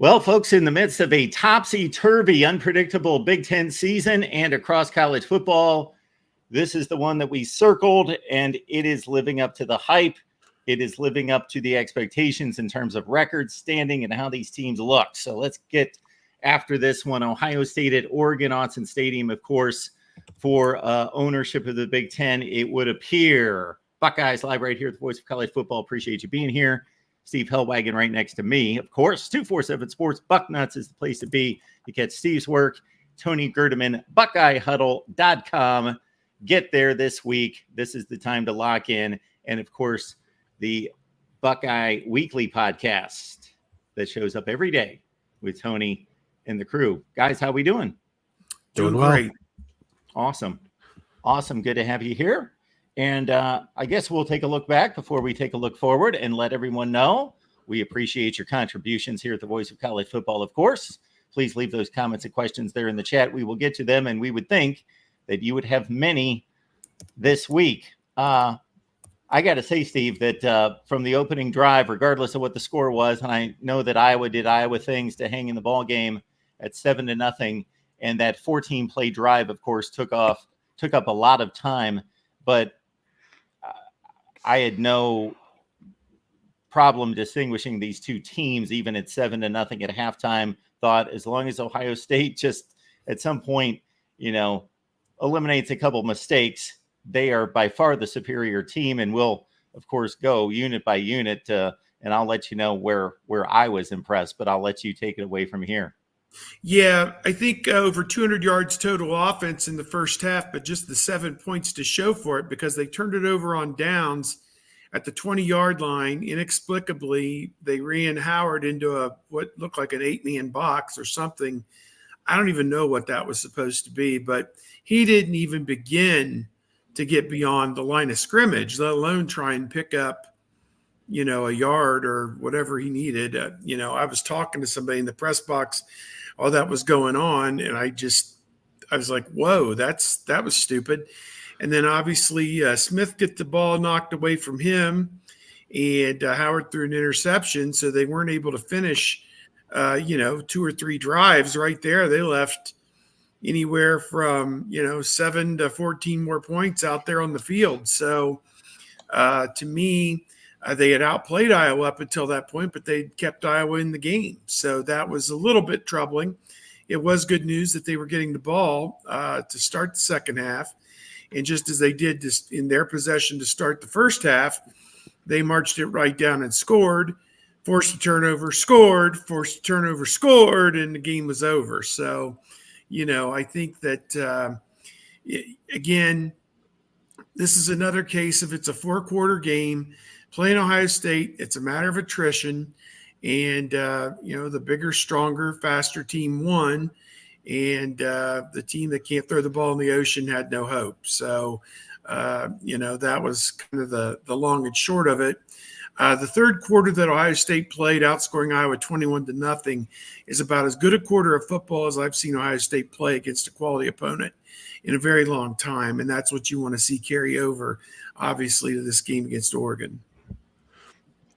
Well, folks, in the midst of a topsy-turvy, unpredictable Big Ten season and across college football, this is the one that we circled, and it is living up to the hype. It is living up to the expectations in terms of record standing and how these teams look. So let's get after this one. Ohio State at Oregon, Autzen Stadium, of course, for ownership of the Big Ten. It would appear. Buckeyes live right here at the Voice of College Football. Appreciate you being here. Steve Hellwagon right next to me. Of course, 247 Sports Bucknuts is the place to be to catch Steve's work. Tony Gerdeman, BuckeyeHuddle.com. Get there this week. This is the time to lock in. And, of course, the Buckeye Weekly podcast that shows up every day with Tony and the crew. Guys, how we doing? Doing well. Great. Awesome. Good to have you here. And I guess we'll take a look back before we take a look forward and let everyone know we appreciate your contributions here at the Voice of College Football, of course. Please leave those comments and questions there in the chat. We will get to them, and we would think that you would have many this week. I got to say, Steve, that from the opening drive, regardless of what the score was, and I know that Iowa did Iowa things to hang in the ball game at 7-0, and that 14-play drive, of course, took up a lot of time, but I had no problem distinguishing these two teams, even at 7-0 at halftime. Thought as long as Ohio State just at some point, eliminates a couple mistakes, they are by far the superior team, and will, of course, go unit by unit. And I'll let you know where I was impressed, but I'll let you take it away from here. Yeah, I think over 200 yards total offense in the first half, but just the 7 points to show for it because they turned it over on downs at the 20-yard line. Inexplicably, they ran Howard into what looked like an 8-man box or something. I don't even know what that was supposed to be, but he didn't even begin to get beyond the line of scrimmage, let alone try and pick up, a yard or whatever he needed. I was talking to somebody in the press box while that was going on, and I was like, whoa, that was stupid. And then obviously Smith get the ball knocked away from him, and Howard threw an interception, so they weren't able to finish, 2 or 3 drives right there. They left anywhere from, 7 to 14 more points out there on the field. So to me, they had outplayed Iowa up until that point, but they kept Iowa in the game. So that was a little bit troubling. It was good news that they were getting the ball to start the second half. And just as they did in their possession to start the first half, they marched it right down and scored, forced a turnover, scored, forced a turnover, scored, and the game was over. So, I think that, again, this is another case of it's a 4-quarter game. Playing Ohio State, it's a matter of attrition. And, the bigger, stronger, faster team won. And the team that can't throw the ball in the ocean had no hope. So, that was kind of the long and short of it. The third quarter that Ohio State played, outscoring Iowa 21-0, is about as good a quarter of football as I've seen Ohio State play against a quality opponent in a very long time. And that's what you want to see carry over, obviously, to this game against Oregon.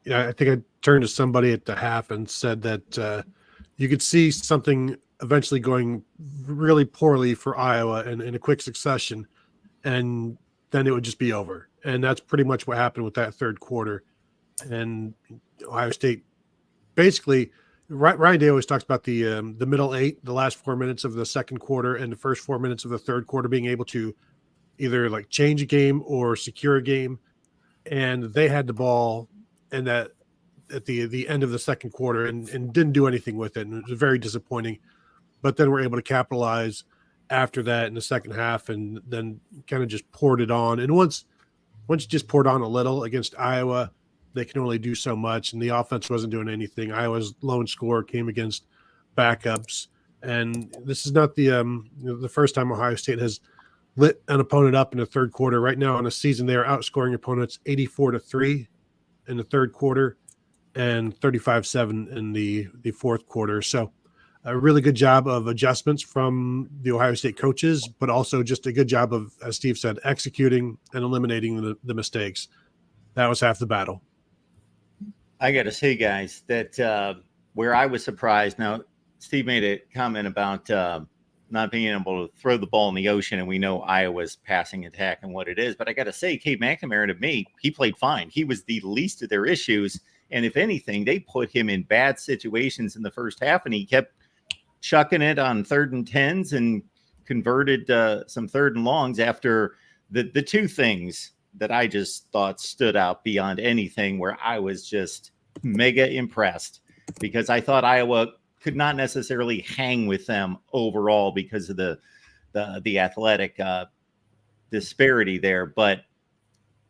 Yeah, I think I turned to somebody at the half and said that you could see something eventually going really poorly for Iowa in a quick succession, and then it would just be over. And that's pretty much what happened with that third quarter. And Ohio State basically, Ryan Day always talks about the middle 8, the last 4 minutes of the second quarter and the first 4 minutes of the third quarter being able to either like change a game or secure a game. And they had the ball and that at the end of the second quarter and didn't do anything with it. And it was very disappointing. But then we're able to capitalize after that in the second half and then kind of just poured it on. And once you just poured on a little against Iowa, they can only do so much. And the offense wasn't doing anything. Iowa's lone score came against backups. And this is not the first time Ohio State has lit an opponent up in the third quarter. Right now in the season, they are outscoring opponents 84-3 in the third quarter and 35-7 in the fourth quarter. So a really good job of adjustments from the Ohio State coaches, but also just a good job of, as Steve said, executing and eliminating the mistakes. That was half the battle. I got to say, guys, that where I was surprised. Now, Steve made a comment about not being able to throw the ball in the ocean, and we know Iowa's passing attack and what it is. But I got to say, Cade McNamara, to me, he played fine. He was the least of their issues. And if anything, they put him in bad situations in the first half, and he kept chucking it on 3rd and 10s and converted some 3rd and longs after the two things that I just thought stood out beyond anything, where I was just mega impressed, because I thought Iowa could not necessarily hang with them overall because of the athletic disparity there. But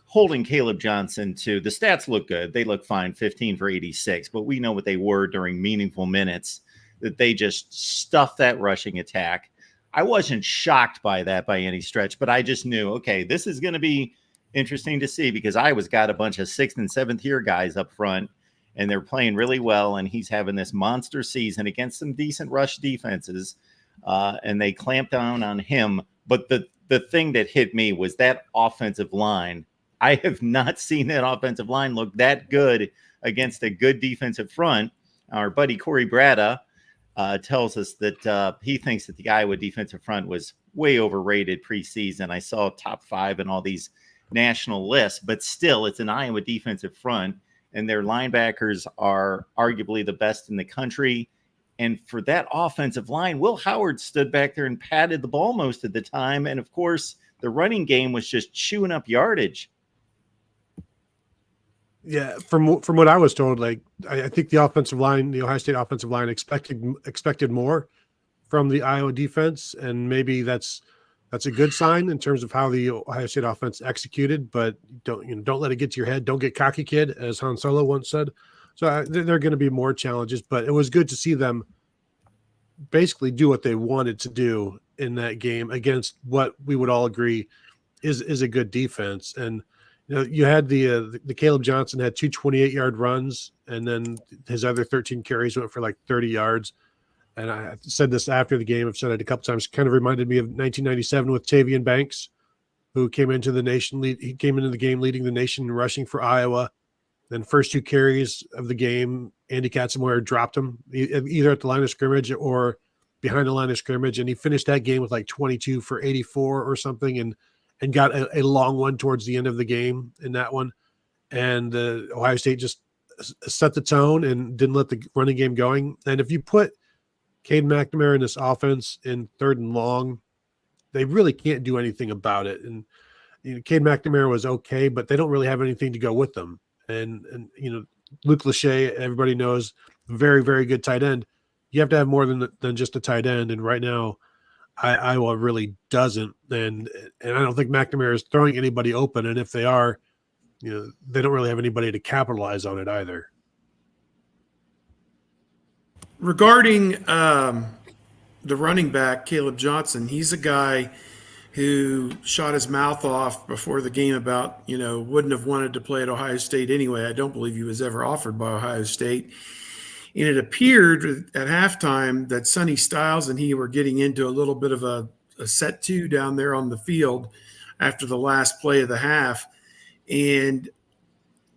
holding Caleb Johnson to, the stats look good. They look fine, 15 for 86, but we know what they were during meaningful minutes, that they just stuffed that rushing attack. I wasn't shocked by that by any stretch, but I just knew, okay, this is going to be interesting to see, because Iowa's got a bunch of 6th and 7th year guys up front, and they're playing really well, and he's having this monster season against some decent rush defenses, and they clamped down on him. But the thing that hit me was that offensive line. I have not seen that offensive line look that good against a good defensive front. Our buddy Corey Brada tells us that he thinks that the Iowa defensive front was way overrated preseason. I saw top 5 in all these national lists, but still, it's an Iowa defensive front, and their linebackers are arguably the best in the country. And for that offensive line, Will Howard stood back there and patted the ball most of the time. And of course, the running game was just chewing up yardage. Yeah, from what I was told, like I think the offensive line, the Ohio State offensive line, expected more from the Iowa defense, and maybe that's a good sign in terms of how the Ohio State offense executed. But don't let it get to your head. Don't get cocky, kid, as Han Solo once said. So there are going to be more challenges, but it was good to see them basically do what they wanted to do in that game against what we would all agree is a good defense. And you had the Caleb Johnson had 2 28-yard runs, and then his other 13 carries went for like 30 yards. And I said this after the game. I've said it a couple times. Kind of reminded me of 1997 with Tavian Banks, who came into the game leading the nation in rushing for Iowa. Then first 2 carries of the game, Andy Katzenmoyer dropped him either at the line of scrimmage or behind the line of scrimmage, and he finished that game with like 22 for 84 or something, and got a long one towards the end of the game in that one. And Ohio State just set the tone and didn't let the running game going. And if you put Cade McNamara in this offense in 3rd and long, they really can't do anything about it. And Cade McNamara was okay, but they don't really have anything to go with them. And Luke Lachey, everybody knows, very, very good tight end. You have to have more than just a tight end. And right now, Iowa really doesn't. And I don't think McNamara is throwing anybody open. And if they are, they don't really have anybody to capitalize on it either. Regarding the running back, Caleb Johnson, he's a guy who shot his mouth off before the game about, wouldn't have wanted to play at Ohio State anyway. I don't believe he was ever offered by Ohio State. And it appeared at halftime that Sonny Styles and he were getting into a little bit of a set 2 down there on the field after the last play of the half. And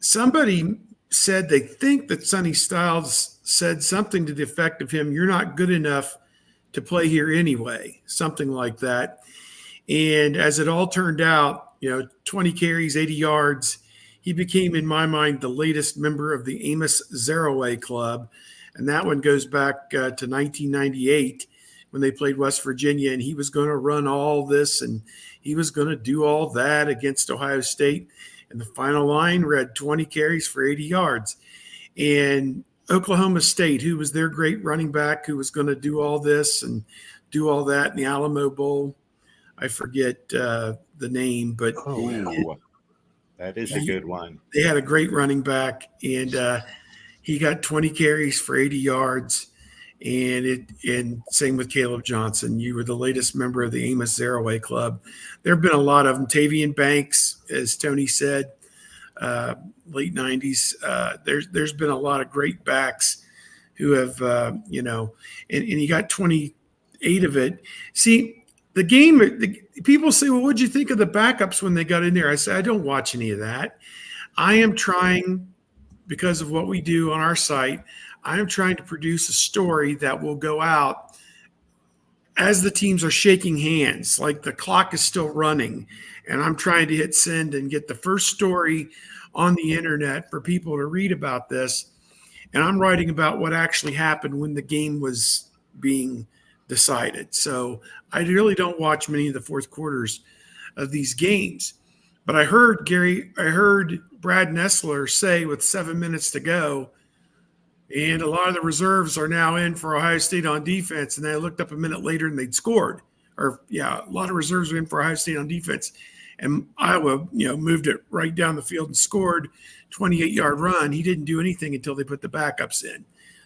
somebody said they think that Sonny Styles said something to the effect of him, "You're not good enough to play here anyway," something like that. And as it all turned out, 20 carries, 80 yards, he became, in my mind, the latest member of the Amos Zaraway Club. And that one goes back to 1998 when they played West Virginia, and he was going to run all this and he was going to do all that against Ohio State. And the final line read 20 carries for 80 yards. And Oklahoma State, who was their great running back, who was going to do all this and do all that in the Alamo Bowl, I forget the name, but that is a good one. They had a great running back, and he got 20 carries for 80 yards. And same with Caleb Johnson. You were the latest member of the Amos Zaraway Club. There have been a lot of them. Tavian Banks, as Tony said, late 90s. There's been a lot of great backs who have, and he got 28 of it. See, the game, people say, well, what'd you think of the backups when they got in there? I say, I don't watch any of that. I am trying, because of what we do on our site, I'm trying to produce a story that will go out as the teams are shaking hands, like the clock is still running, and I'm trying to hit send and get the first story on the internet for people to read about this. And I'm writing about what actually happened when the game was being decided. So I really don't watch many of the fourth quarters of these games. But I heard Brad Nessler say with 7 minutes to go, and a lot of the reserves are now in for Ohio State on defense. And I looked up a minute later and they'd scored. A lot of reserves were in for Ohio State on defense. And Iowa, moved it right down the field and scored 28-yard run. He didn't do anything until they put the backups in.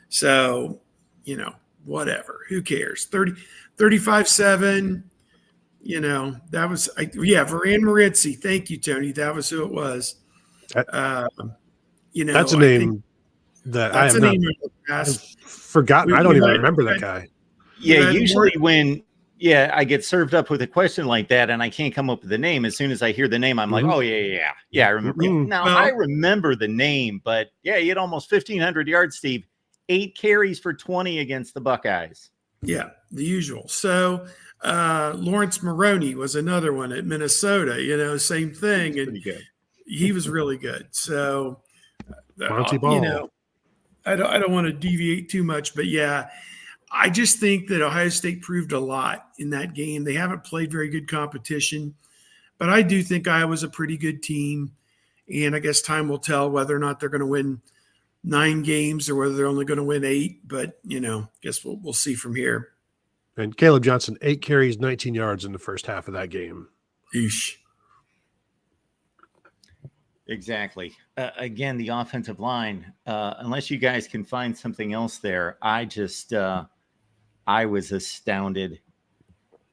So, whatever. Who cares? 35-7. That was, Varan Moritzi. Thank you, Tony. That was who it was. That's a name that I have not forgotten. I don't even remember that guy. Yeah, usually when I get served up with a question like that and I can't come up with the name, as soon as I hear the name, I'm like, oh, yeah, I remember. Now, I remember the name, but he had almost 1,500 yards, Steve. 8 carries for 20 against the Buckeyes. Yeah, the usual. So Lawrence Maroney was another one at Minnesota, same thing. And he was really good. So, Monty Ball. I don't want to deviate too much, but I just think that Ohio State proved a lot in that game. They haven't played very good competition, but I do think Iowa's a pretty good team. And I guess time will tell whether or not they're going to win 9 games or whether they're only going to win 8. But, guess we'll see from here. And Caleb Johnson, 8 carries, 19 yards in the first half of that game. Eesh. Exactly. Again, the offensive line, unless you guys can find something else there, I was astounded.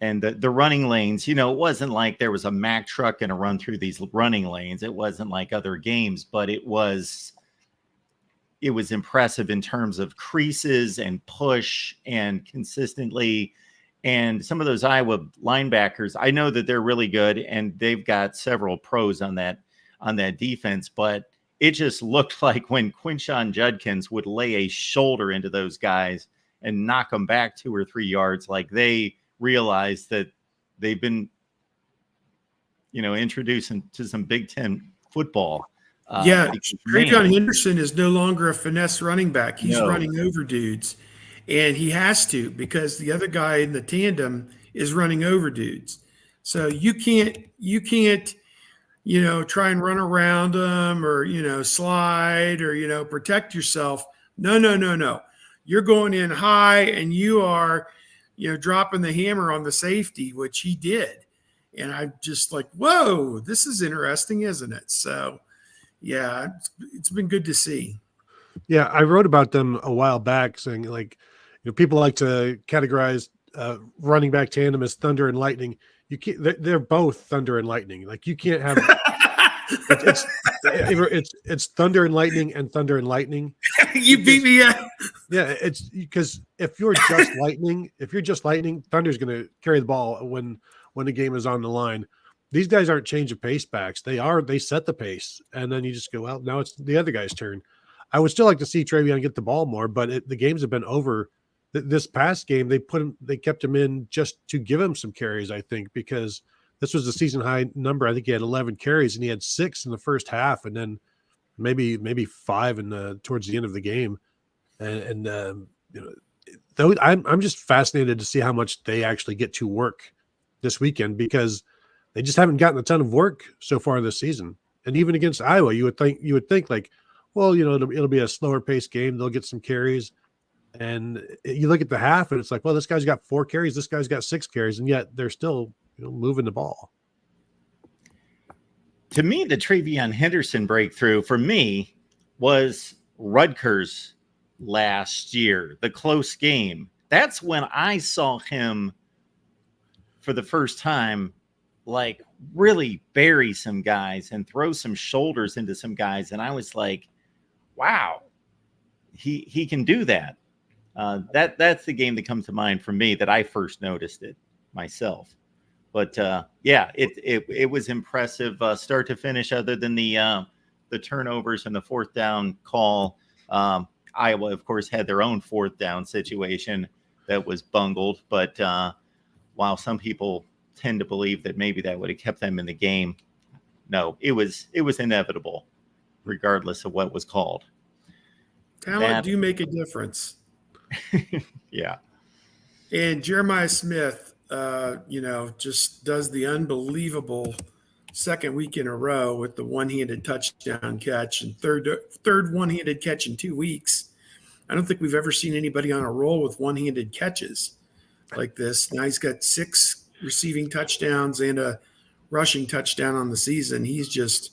And the running lanes, it wasn't like there was a Mack truck and a run through these running lanes. It wasn't like other games, but it was impressive in terms of creases and push and consistently. And some of those Iowa linebackers, I know that they're really good and they've got several pros on that defense, but it just looked like when Quinshon Judkins would lay a shoulder into those guys and knock them back 2 or 3 yards, like they realized that they've been, introduced to some Big Ten football. Travion Henderson is no longer a finesse running back. He's running over dudes, and he has to because the other guy in the tandem is running over dudes. So you can't try and run around them or, slide or, protect yourself. No. You're going in high and you are, dropping the hammer on the safety, which he did. And I'm just like, whoa, this is interesting, isn't it? So, it's been good to see. Yeah, I wrote about them a while back saying, people like to categorize running back tandem as thunder and lightning. You can't. They're both thunder and lightning. Like you can't have. It's thunder and lightning and thunder and lightning. You beat me up. Yeah, it's because if you're just lightning, Thunder's going to carry the ball when the game is on the line. These guys aren't change of pace backs. They set the pace, and then you just go, well, now it's the other guy's turn. I would still like to see Travion get the ball more, but the games have been over. This past game, they kept him in just to give him some carries, I think, because this was the season high number. I think he had 11 carries and he had 6 in the first half, and then maybe 5 towards the end of the game. I'm just fascinated to see how much they actually get to work this weekend because they just haven't gotten a ton of work so far this season. And even against Iowa, you would think like, well, it'll be a slower paced game. They'll get some carries. And you look at the half and it's like, well, this guy's got 4 carries. This guy's got 6 carries. And yet they're still moving the ball. To me, the Travion Henderson breakthrough for me was Rutgers last year, the close game. That's when I saw him for the first time, like really bury some guys and throw some shoulders into some guys. And I was like, wow, he can do that. That's the game that comes to mind for me that I first noticed it myself. But it was impressive start to finish. Other than the turnovers and the 4th down call, Iowa, of course, had their own fourth down situation that was bungled. But while some people tend to believe that maybe that would have kept them in the game, no, it was inevitable, regardless of what was called. Talent do make a difference. Yeah. And Jeremiah Smith, just does the unbelievable second week in a row with the one-handed touchdown catch and third one-handed catch in 2 weeks. I don't think we've ever seen anybody on a roll with one-handed catches like this. Now he's got 6 receiving touchdowns and a rushing touchdown on the season. He's just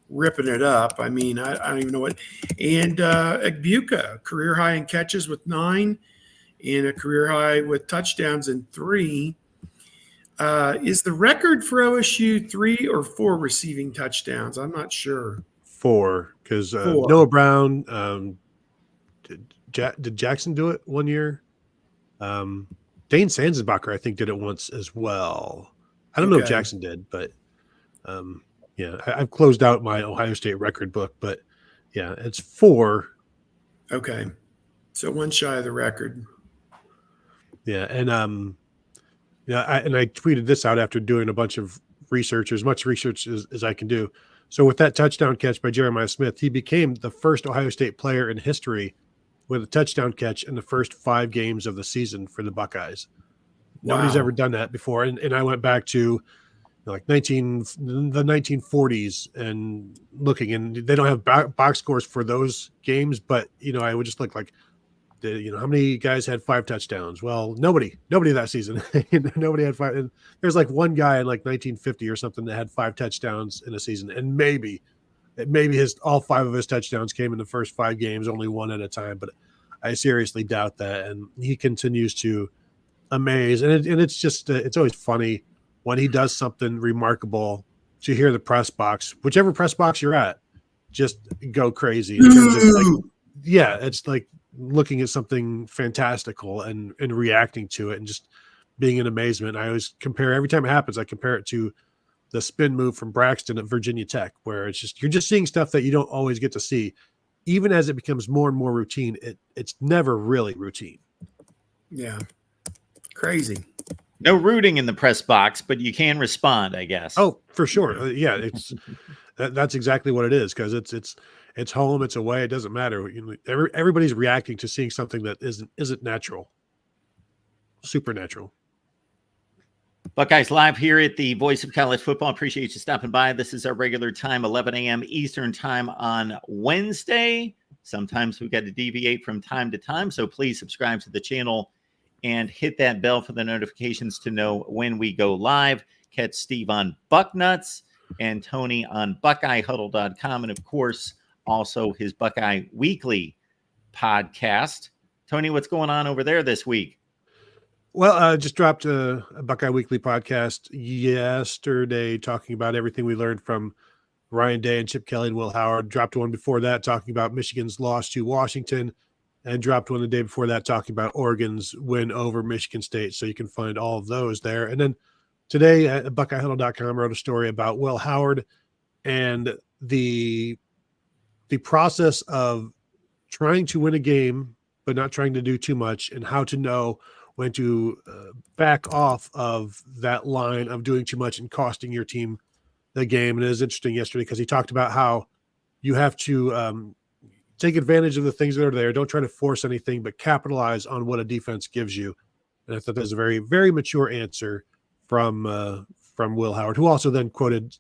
ripping it up. I mean, I don't even know what. And Agbuka, career high in catches with 9 and a career high with touchdowns in 3. Is the record for OSU 3 or 4 receiving touchdowns? I'm not sure. 4, because Noah Brown, did Jackson do it one year? Dane Sanzenbacher, I think, did it once as well. I don't know if Jackson did, but I've closed out my Ohio State record book, but yeah, it's 4. Okay. So one shy of the record. Yeah. And, I tweeted this out after doing a bunch of research, as much research as I can do. So with that touchdown catch by Jeremiah Smith, he became the first Ohio State player in history with a touchdown catch in the first 5 games of the season for the Buckeyes. Wow. Nobody's ever done that before. And I went back to the 1940s and looking, and they don't have box scores for those games, but I would just look like, how many guys had 5 touchdowns? Well, nobody that season. Nobody had 5. And there's one guy in 1950 or something that had 5 touchdowns in a season, and maybe all 5 of his touchdowns came in the first 5 games, only one at a time. But I seriously doubt that, and he continues to amaze. And it's just it's always funny when he does something remarkable to hear the press box, whichever press box you're at, just go crazy in terms of it's like looking at something fantastical and reacting to it and just being in amazement. I always compare, every time it happens, I compare it to the spin move from Braxton at Virginia Tech, where you're just seeing stuff that you don't always get to see. Even as it becomes more and more routine, it's never really routine. Yeah. Crazy. No rooting in the press box, but you can respond, I guess. Oh, for sure. It's that's exactly what it is, because it's home, it's away, it doesn't matter. Everybody's reacting to seeing something that isn't natural, supernatural. Buckeyes Live here at the Voice of College Football. Appreciate you stopping by. This is our regular time, 11 a.m. Eastern time on Wednesday. Sometimes we got to deviate from time to time, so please subscribe to the channel and hit that bell for the notifications to know when we go live. Catch Steve on Bucknuts and Tony on BuckeyeHuddle.com, and of course, also his Buckeye Weekly podcast. Tony, what's going on over there this week? Well, I just dropped a Buckeye Weekly podcast yesterday talking about everything we learned from Ryan Day and Chip Kelly and Will Howard. Dropped one before that talking about Michigan's loss to Washington, and dropped one the day before that talking about Oregon's win over Michigan State. So you can find all of those there. And then today at BuckeyeHuddle.com wrote a story about Will Howard and the process of trying to win a game but not trying to do too much, and how to know when to back off of that line of doing too much and costing your team the game. And it was interesting yesterday because he talked about how you have to take advantage of the things that are there. Don't try to force anything, but capitalize on what a defense gives you. And I thought that was a very, very mature answer from Will Howard, who also then quoted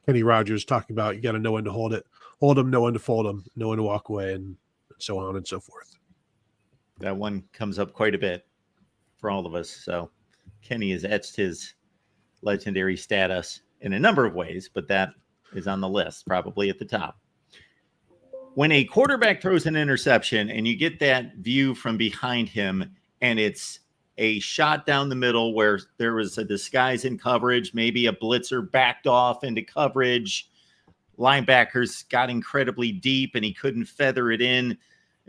Kenny Rogers talking about you got to know when to hold them, know when to fold them, know when to walk away, and so on and so forth. That one comes up quite a bit for all of us. So Kenny has etched his legendary status in a number of ways, but that is on the list, probably at the top. When a quarterback throws an interception and you get that view from behind him, and it's a shot down the middle where there was a disguise in coverage, maybe a blitzer backed off into coverage, linebackers got incredibly deep and he couldn't feather it in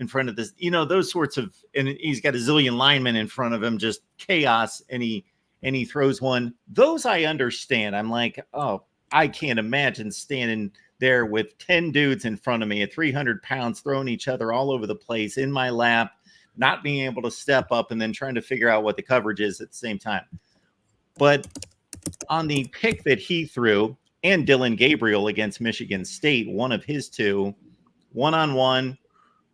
front of this, those sorts of, and he's got a zillion linemen in front of him, just chaos. And he throws one. Those I understand. I'm like, oh, I can't imagine standing there with 10 dudes in front of me at 300 pounds, throwing each other all over the place in my lap, not being able to step up, and then trying to figure out what the coverage is at the same time. But on the pick that he threw, and Dylan Gabriel against Michigan State, one of his two, one-on-one,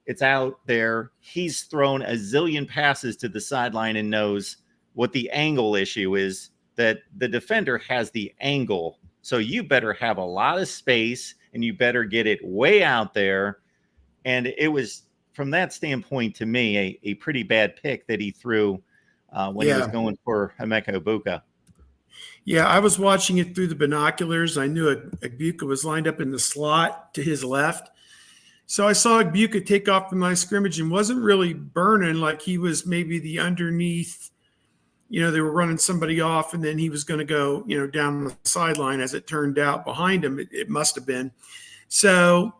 it's out there. He's thrown a zillion passes to the sideline and knows what the angle issue is, that the defender has the angle. So you better have a lot of space and you better get it way out there. And it was, from that standpoint, to me, a pretty bad pick that he threw when he was going for Emeka Egbuka. Yeah, I was watching it through the binoculars. I knew Egbuka was lined up in the slot to his left. So I saw Egbuka take off from my scrimmage and wasn't really burning, like he was maybe the underneath. They were running somebody off, and then he was going to go, down the sideline. As it turned out, behind him, it must have been. So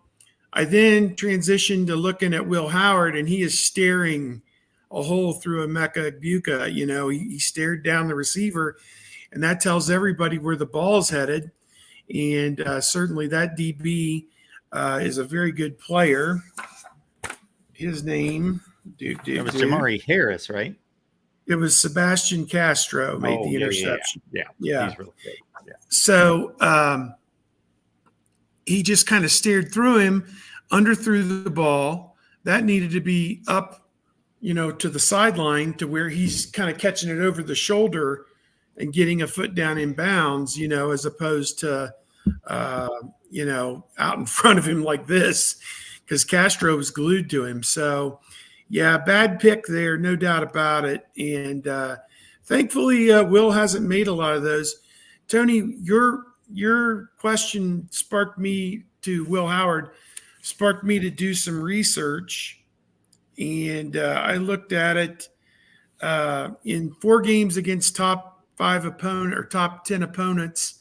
I then transitioned to looking at Will Howard, and he is staring a hole through Emeka Egbuka. He stared down the receiver, and that tells everybody where the ball's headed. And certainly that DB is a very good player. His name, it was Jamari Harris, right? It was Sebastian Castro made the interception. Yeah. He's really good. Yeah. So he just kind of stared through him, underthrew the ball. That needed to be up, to the sideline to where he's kind of catching it over the shoulder and getting a foot down in bounds, as opposed to, out in front of him like this, because Castro was glued to him. So, yeah, bad pick there, no doubt about it. And thankfully, Will hasn't made a lot of those. Tony, your question sparked me to Will Howard, sparked me to do some research. And I looked at it in 4 games against top 5 opponent or top 10 opponents.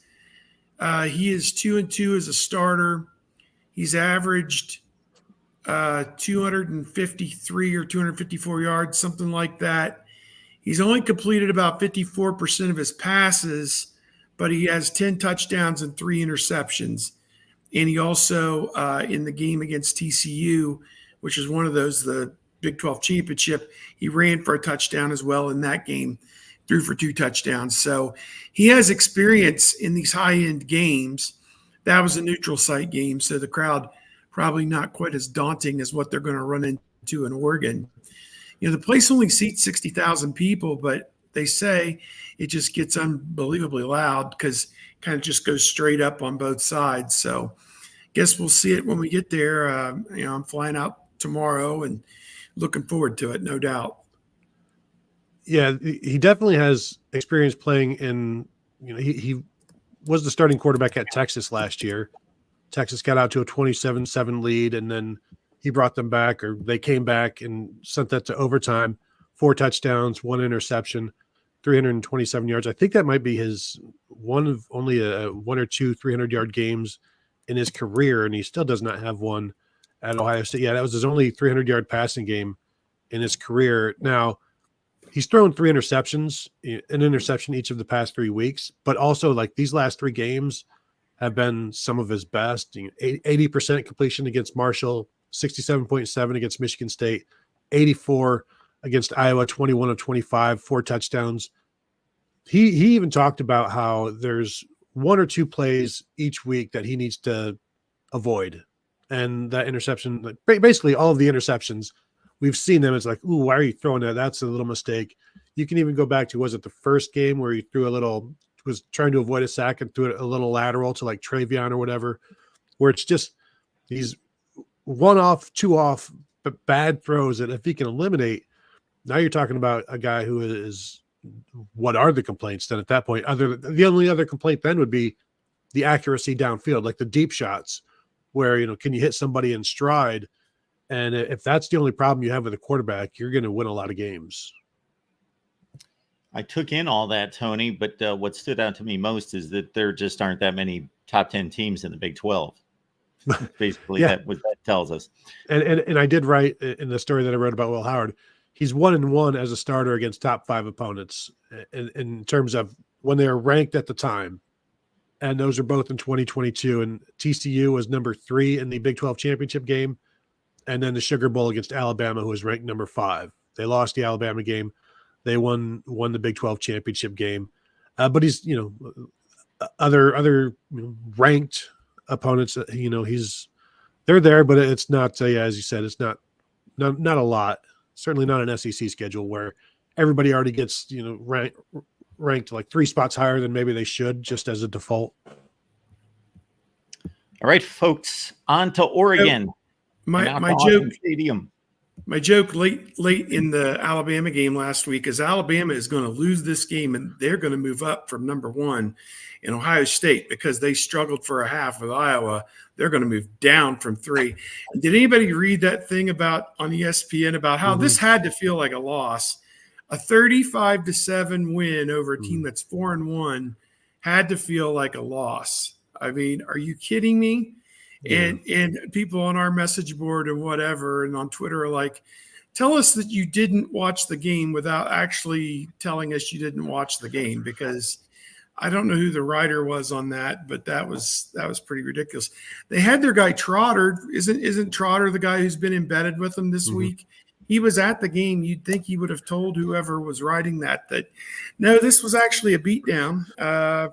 He is 2-2 as a starter. He's averaged 253 or 254 yards, something like that. He's only completed about 54% of his passes, but he has 10 touchdowns and 3 interceptions. And he also, in the game against TCU, which is one of those, the Big 12 championship, he ran for a touchdown as well in that game, threw for 2 touchdowns. So he has experience in these high-end games. That was a neutral site game, so the crowd probably not quite as daunting as what they're going to run into in Oregon. The place only seats 60,000 people, but they say it just gets unbelievably loud because it kind of just goes straight up on both sides. So guess we'll see it when we get there. I'm flying out tomorrow and looking forward to it, no doubt. Yeah, he definitely has experience playing in, he was the starting quarterback at Texas last year. Texas got out to a 27-7 lead, and then he brought them back, or they came back and sent that to overtime. 4 touchdowns, 1 interception, 327 yards. I think that might be his one of only 1 or 2 300-yard games in his career, and he still does not have one at Ohio State. Yeah, that was his only 300-yard passing game in his career. Now, he's thrown 3 interceptions, an interception each of the past 3 weeks, but also like these last 3 games have been some of his best. 80% completion against Marshall, 67.7 against Michigan State, 84 against Iowa, 21 of 25, 4 touchdowns. He even talked about how there's 1 or 2 plays each week that he needs to avoid. And that interception, like basically all of the interceptions, we've seen them. It's like, ooh, why are you throwing that? That's a little mistake. You can even go back to, was it the first game where he threw was trying to avoid a sack and threw it a little lateral to like Travion or whatever, where it's just these 1 off, 2 off, but bad throws that if he can eliminate, now you're talking about a guy who is, what are the complaints then at that point? The only other complaint then would be the accuracy downfield, like the deep shots where, can you hit somebody in stride? And if that's the only problem you have with a quarterback, you're going to win a lot of games. I took in all that, Tony, but what stood out to me most is that there just aren't that many top 10 teams in the Big 12. Basically, yeah. That tells us. And I did write in the story that I wrote about Will Howard, he's 1-1 as a starter against top 5 opponents in terms of when they are ranked at the time. and those are both in 2022. And TCU was number 3 in the Big 12 championship game, and then the Sugar Bowl against Alabama, who was ranked number 5. They lost the Alabama game. They won the Big 12 championship game. But he's, other ranked opponents, they're there, but it's not, as you said, it's not a lot. Certainly not an SEC schedule where everybody already gets, ranked like 3 spots higher than maybe they should, just as a default. All right, folks, on to Oregon. My joke late in the Alabama game last week is Alabama is going to lose this game, and they're going to move up from number 1 in Ohio State because they struggled for a half with Iowa. They're going to move down from 3. Did anybody read that thing on ESPN about how this had to feel like a loss? A 35-7 win over a team that's 4-1 had to feel like a loss. I mean, are you kidding me? Yeah. And people on our message board and whatever and on Twitter are like, tell us that you didn't watch the game without actually telling us you didn't watch the game, because I don't know who the writer was on that, but that was pretty ridiculous. They had their guy Trotter. Isn't Trotter the guy who's been embedded with them this week? He was at the game. You'd think he would have told whoever was writing that no, this was actually a beatdown. A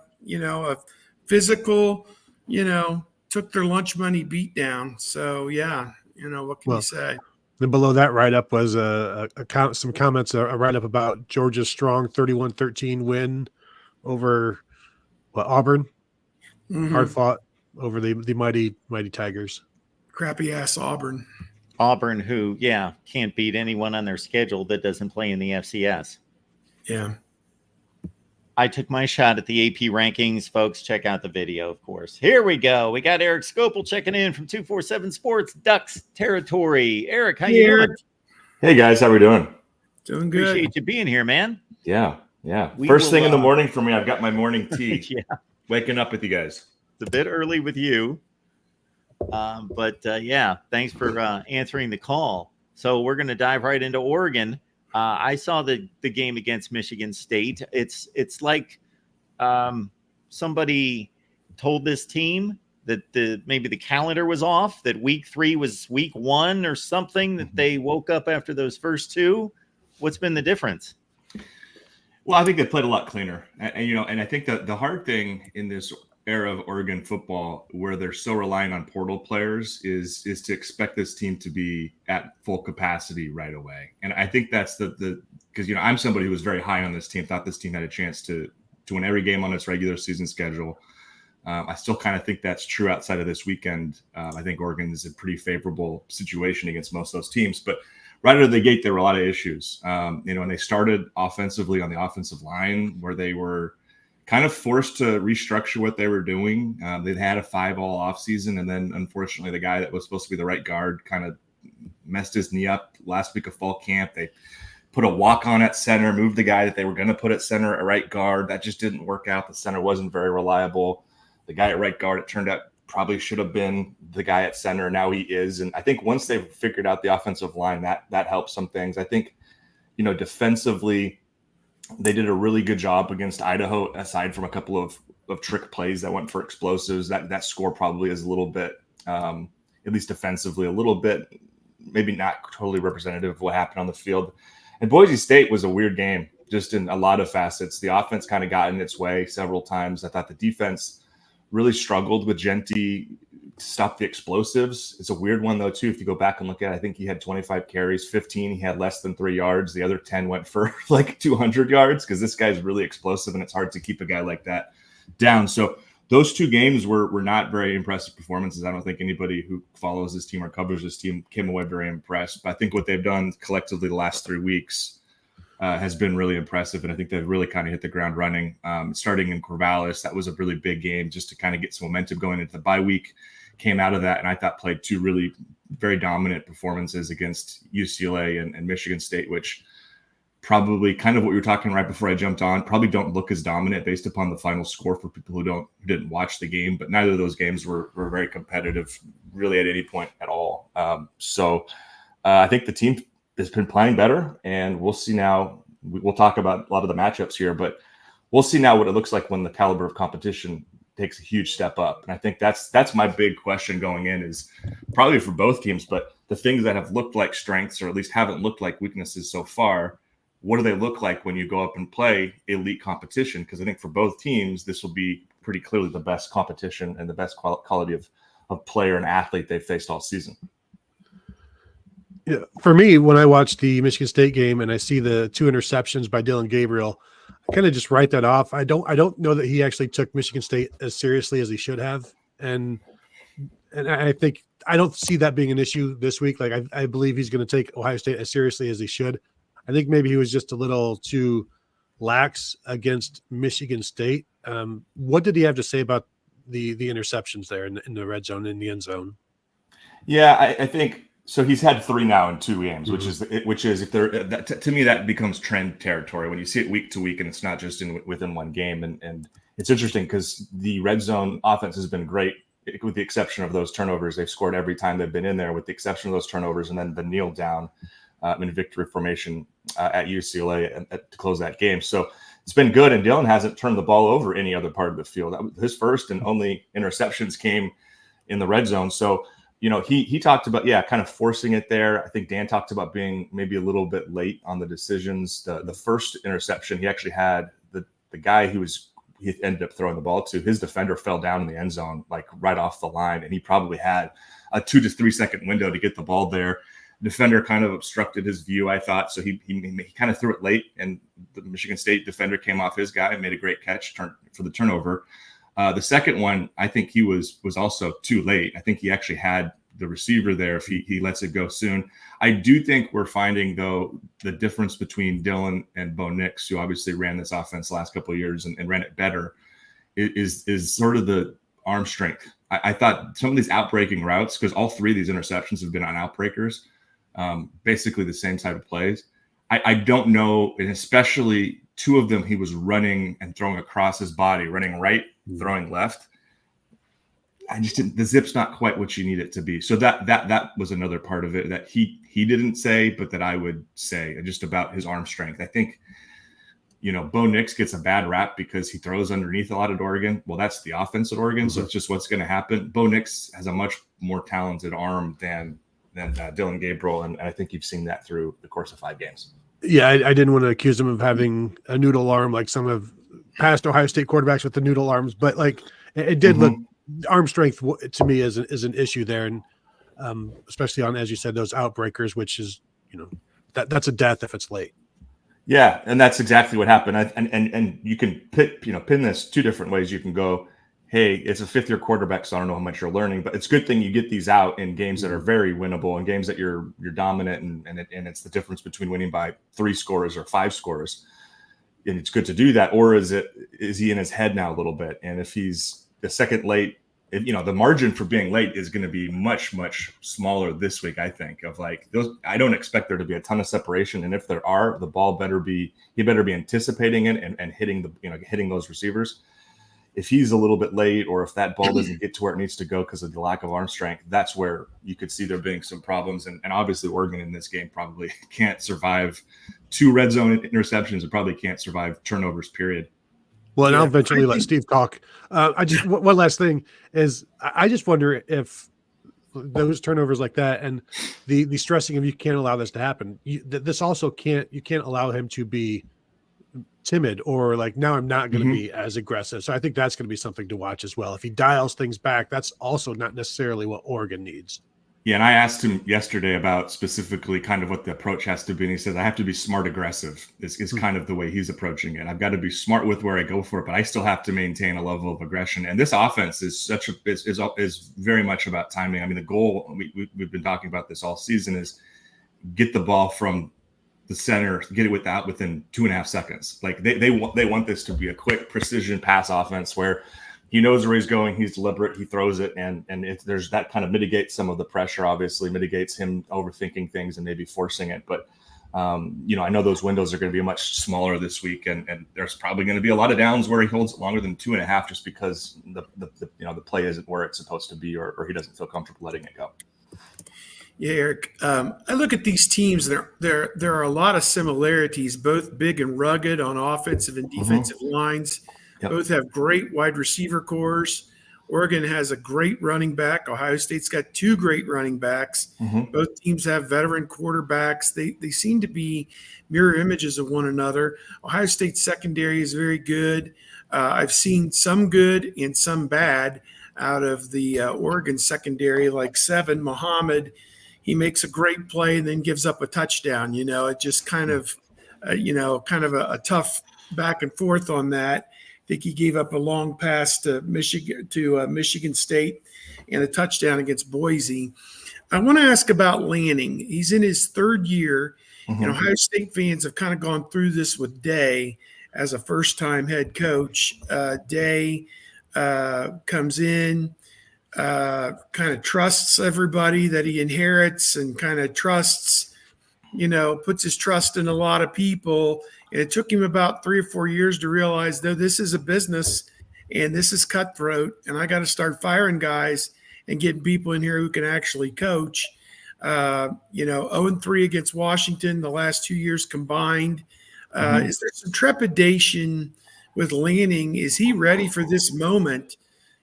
physical, took their lunch money beatdown. So yeah, what can you say? Then below that write-up was some comments, a write-up about Georgia's strong 31-13 win over Auburn. Hard fought over the mighty Tigers. Crappy ass Auburn. Auburn, who can't beat anyone on their schedule that doesn't play in the FCS. Yeah. I took my shot at the AP rankings. Folks, check out the video, of course. Here we go. We got Eric Scopel checking in from 247 Sports, Ducks territory. Eric, how you doing? Hey, guys. How we doing? Doing good. Appreciate you being here, man. Yeah. First thing in the morning for me, I've got my morning tea. Waking up with you guys. It's a bit early with you. But thanks for answering the call. So we're going to dive right into Oregon. I saw the game against Michigan State. It's like somebody told this team that maybe the calendar was off, that week 3 was week 1 or something, that they woke up after those first 2. What's been the difference? Well, I think they played a lot cleaner. And I think that the hard thing in this era of Oregon football, where they're so reliant on portal players, is to expect this team to be at full capacity right away. And I think that's because I'm somebody who was very high on this team, thought this team had a chance to win every game on its regular season schedule. I still kind of think that's true outside of this weekend. I think Oregon is a pretty favorable situation against most of those teams, but right out of the gate, there were a lot of issues. And they started offensively on the offensive line, where they were kind of forced to restructure what they were doing. They'd had a 5-all offseason, and then unfortunately the guy that was supposed to be the right guard kind of messed his knee up last week of fall camp. They put a walk-on at center, moved the guy that they were going to put at center at right guard. That just didn't work out. The center wasn't very reliable. The guy at right guard, it turned out, probably should have been the guy at center. Now he is. And I think once they've figured out the offensive line, that helps some things. I think, defensively, they did a really good job against Idaho, aside from a couple of trick plays that went for explosives. That score probably is a little bit, at least defensively, a little bit, maybe not totally representative of what happened on the field. And Boise State was a weird game, just in a lot of facets. The offense kind of got in its way several times. I thought the defense really struggled with Genty to stop the explosives. It's a weird one, though, too. If you go back and look at it, I think he had 25 carries, 15 he had less than 3 yards. The other 10 went for like 200 yards, because this guy's really explosive, and it's hard to keep a guy like that down. So those 2 games were not very impressive performances. I don't think anybody who follows this team or covers this team came away very impressed. But I think what they've done collectively the last 3 weeks has been really impressive, and I think they've really kind of hit the ground running. Starting in Corvallis, that was a really big game just to kind of get some momentum going into the bye week. Came out of that, and I thought played 2 really very dominant performances against UCLA and Michigan State, which probably kind of what we were talking right before I jumped on, probably don't look as dominant based upon the final score for people who didn't watch the game. But neither of those games were very competitive really at any point at all. So I think the team has been playing better, and we'll see now. We'll talk about a lot of the matchups here, but we'll see now what it looks like when the caliber of competition takes a huge step up. And I think that's my big question going in, is probably for both teams, but the things that have looked like strengths, or at least haven't looked like weaknesses so far, what do they look like when you go up and play elite competition? Because I think for both teams, this will be pretty clearly the best competition and the best quality of player and athlete they've faced all season. Yeah, for me, when I watch the Michigan State game and I see the 2 interceptions by Dylan Gabriel, I kind of just write that off. I don't know that he actually took Michigan State as seriously as he should have, and I think I don't see that being an issue this week. Like I believe he's going to take Ohio State as seriously as he should. I think maybe he was just a little too lax against Michigan State. What did he have to say about the interceptions there in the red zone, in the end zone? Yeah, I think so. He's had 3 now in 2 games, which is if they're to me, that becomes trend territory when you see it week to week, and it's not just within one game. And it's interesting because the red zone offense has been great, with the exception of those turnovers. They've scored every time they've been in there, with the exception of those turnovers, and then the kneel down in victory formation at UCLA to close that game. So it's been good, and Dylan hasn't turned the ball over any other part of the field. His first and only interceptions came in the red zone. So, he talked about, kind of forcing it there. I think Dan talked about being maybe a little bit late on the decisions. The first interception, he actually had the guy he ended up throwing the ball to, his defender fell down in the end zone, like right off the line. And he probably had a 2 to 3 second window to get the ball there. Defender kind of obstructed his view, I thought. So he kind of threw it late, and the Michigan State defender came off his guy and made a great catch for the turnover. The second one, I think he was also too late. I think he actually had the receiver there if he lets it go soon. I do think we're finding, though, the difference between Dylan and Bo Nix, who obviously ran this offense the last couple of years and ran it better, is sort of the arm strength. I thought some of these outbreaking routes, because all 3 of these interceptions have been on outbreakers, basically the same type of plays. I don't know, and especially 2 of them, he was running and throwing across his body, running right, throwing left. I just didn't. The zip's not quite what you need it to be. So that was another part of it that he didn't say, but that I would say just about his arm strength. I think, Bo Nix gets a bad rap because he throws underneath a lot at Oregon. Well, that's the offense at Oregon, so it's just what's going to happen. Bo Nix has a much more talented arm than Dylan Gabriel, and I think you've seen that through the course of 5 games. Yeah, I didn't want to accuse him of having a noodle arm like some of past Ohio State quarterbacks with the noodle arms, but like it did look. Arm strength to me is an issue there, and especially on, as you said, those outbreakers, which is that's a death if it's late. Yeah, and that's exactly what happened. And you can pin this 2 different ways. You can go, hey, it's a 5th-year quarterback, so I don't know how much you're learning, but it's a good thing you get these out in games that are very winnable, and games that you're dominant, and it's the difference between winning by 3 scores or 5 scores, and it's good to do that. Or is he in his head now a little bit? And if he's a second late, the margin for being late is going to be much, much smaller this week, I think. Of like those, I don't expect there to be a ton of separation, and if there are, the ball he better be anticipating it and hitting those receivers. If he's a little bit late, or if that ball doesn't get to where it needs to go because of the lack of arm strength, that's where you could see there being some problems. And obviously Oregon in this game probably can't survive 2 red zone interceptions, and probably can't survive turnovers, period. Well, and I'll eventually let Steve talk. One last thing is, I just wonder if those turnovers like that and the stressing of you can't allow this to happen. This also you can't allow him to be timid or like, now I'm not going to be as aggressive. So I think that's going to be something to watch as well. If he dials things back, that's also not necessarily what Oregon needs. Yeah, and I asked him yesterday about specifically kind of what the approach has to be, and he says I have to be smart aggressive is kind of the way he's approaching it. I've got to be smart with where I go for it, but I still have to maintain a level of aggression. And this offense is is very much about timing. I mean, the goal, we've been talking about this all season, is get the ball from the center, get it within 2.5 seconds. Like they want this to be a quick precision pass offense where he knows where he's going, he's deliberate, he throws it, and there's that kind of mitigates some of the pressure, obviously, mitigates him overthinking things and maybe forcing it. But, I know those windows are going to be much smaller this week, and there's probably going to be a lot of downs where he holds it longer than 2.5 just because the play isn't where it's supposed to be, or he doesn't feel comfortable letting it go. Yeah, Eric, I look at these teams. There are a lot of similarities, both big and rugged on offensive and defensive lines. Yep. Both have great wide receiver cores. Oregon has a great running back. Ohio State's got two great running backs. Mm-hmm. Both teams have veteran quarterbacks. They seem to be mirror images of one another. Ohio State's secondary is very good. I've seen some good and some bad out of the Oregon secondary, like Seven Muhammad. He makes a great play and then gives up a touchdown. It just kind of, a tough back and forth on that. I think he gave up a long pass to Michigan State and a touchdown against Boise. I want to ask about Lanning. He's in his third year, Mm-hmm. and Ohio State fans have kind of gone through this with Day as a first-time head coach. Day comes in, kind of trusts everybody that he inherits and kind of puts his trust in a lot of people. And it took him about 3 or 4 years to realize, though, this is a business and this is cutthroat, and I got to start firing guys and getting people in here who can actually coach. 0-3 against Washington the last 2 years combined. Is there some trepidation with Lanning? Is he ready for this moment?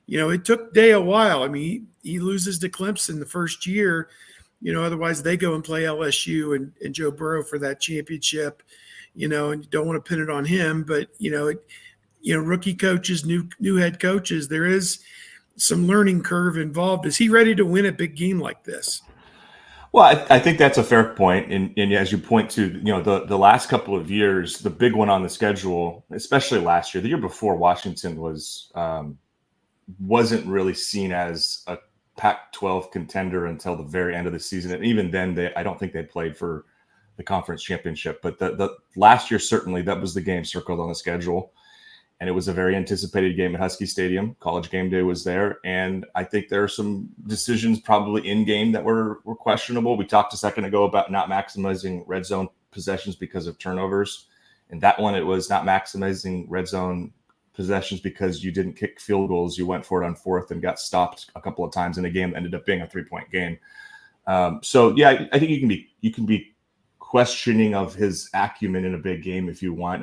It took Day a while. I mean, he loses to Clemson the first year. Otherwise they go and play LSU and Joe Burrow for that championship, and you don't want to pin it on him. But, rookie coaches, new head coaches, there is some learning curve involved. Is he ready to win a big game like this? Well, I think that's a fair point. And as you point to, the last couple of years, the big one on the schedule, especially last year, the year before, Washington wasn't really seen as a Pac-12 contender until the very end of the season. And even then, I don't think they played for the conference championship. But the last year, certainly, that was the game circled on the schedule. And it was a very anticipated game at Husky Stadium. College game day was there. And I think there are some decisions probably in game that were questionable. We talked a second ago about not maximizing red zone possessions because of turnovers. And that one, it was not maximizing red zone possessions because you didn't kick field goals. You went for it on fourth and got stopped a couple of times in a game that ended up being a 3-point game. I think you can be questioning of his acumen in a big game if you want.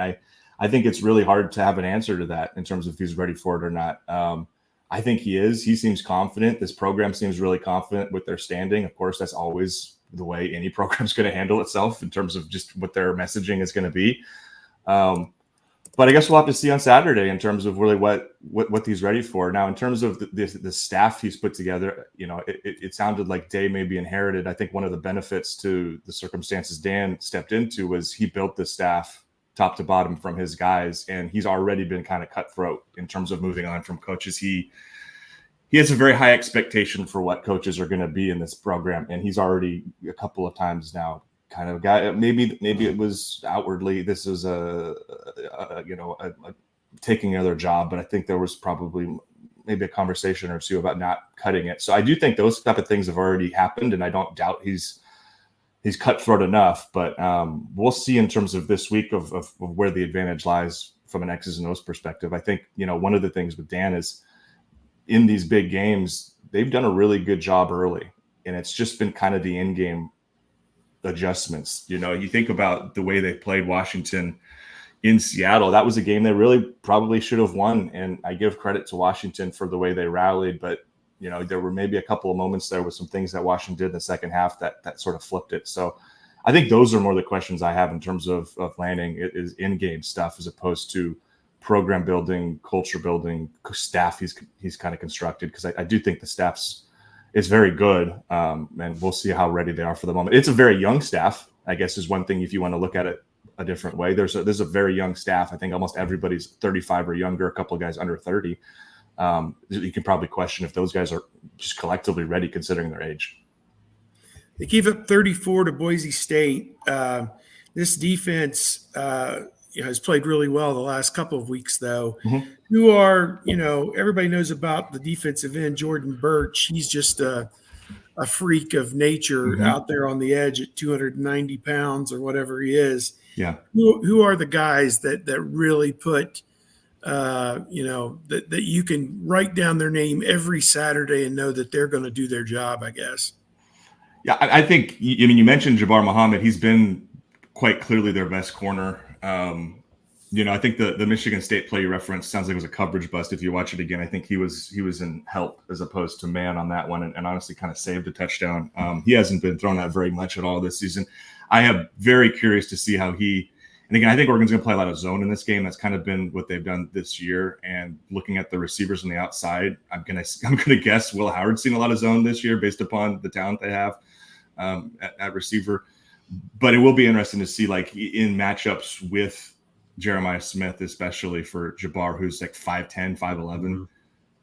I think it's really hard to have an answer to that in terms of if he's ready for it or not. I think he is. He seems confident. This program seems really confident with their standing. Of course, that's always the way any program's going to handle itself in terms of just what their messaging is going to be. But I guess we'll have to see on Saturday in terms of really what he's ready for. Now, in terms of the staff he's put together, it sounded like Day may be inherited. I think one of the benefits to the circumstances Dan stepped into was he built the staff top to bottom from his guys, and he's already been kind of cutthroat in terms of moving on from coaches. He has a very high expectation for what coaches are going to be in this program, and he's already a couple of times now kind of guy. Maybe it was outwardly this is a taking another job, but I think there was probably maybe a conversation or two about not cutting it. So I do think those type of things have already happened, and I don't doubt he's cutthroat enough, but we'll see in terms of this week of where the advantage lies from an X's and O's perspective. I think, one of the things with Dan is in these big games, they've done a really good job early, and it's just been kind of the in-game adjustments. You think about the way they played Washington in Seattle. That was a game they really probably should have won, and I give credit to Washington for the way they rallied, but there were maybe a couple of moments there with some things that Washington did in the second half that sort of flipped it. So I think those are more the questions I have in terms of Lanning is in-game stuff as opposed to program building, culture building, staff he's kind of constructed, because I do think the staff's is very good, and we'll see how ready they are for the moment. It's a very young staff, I guess, is one thing if you want to look at it a different way. There's a very young staff. I think almost everybody's 35 or younger, a couple of guys under 30. You can probably question if those guys are just collectively ready considering their age. They gave up 34 to Boise State. This defense has played really well the last couple of weeks, though. Mm-hmm. Who are, everybody knows about the defensive end, Jordan Birch. He's just a freak of nature out there on the edge at 290 pounds or whatever he is. Yeah. Who are the guys that really put that you can write down their name every Saturday and know that they're going to do their job, I guess? Yeah, I think, you mentioned Jabbar Muhammad. He's been quite clearly their best corner. I think the Michigan State play you referenced sounds like it was a coverage bust. If you watch it again, I think he was in help as opposed to man on that one, and honestly kind of saved a touchdown. He hasn't been thrown out very much at all this season. I am very curious to see how he. And again, I think Oregon's going to play a lot of zone in this game. That's kind of been what they've done this year. And looking at the receivers on the outside, I'm gonna guess Will Howard's seen a lot of zone this year based upon the talent they have at receiver. But it will be interesting to see, like, in matchups with Jeremiah Smith, especially for Jabbar, who's like 5'10", 5'11". Mm-hmm.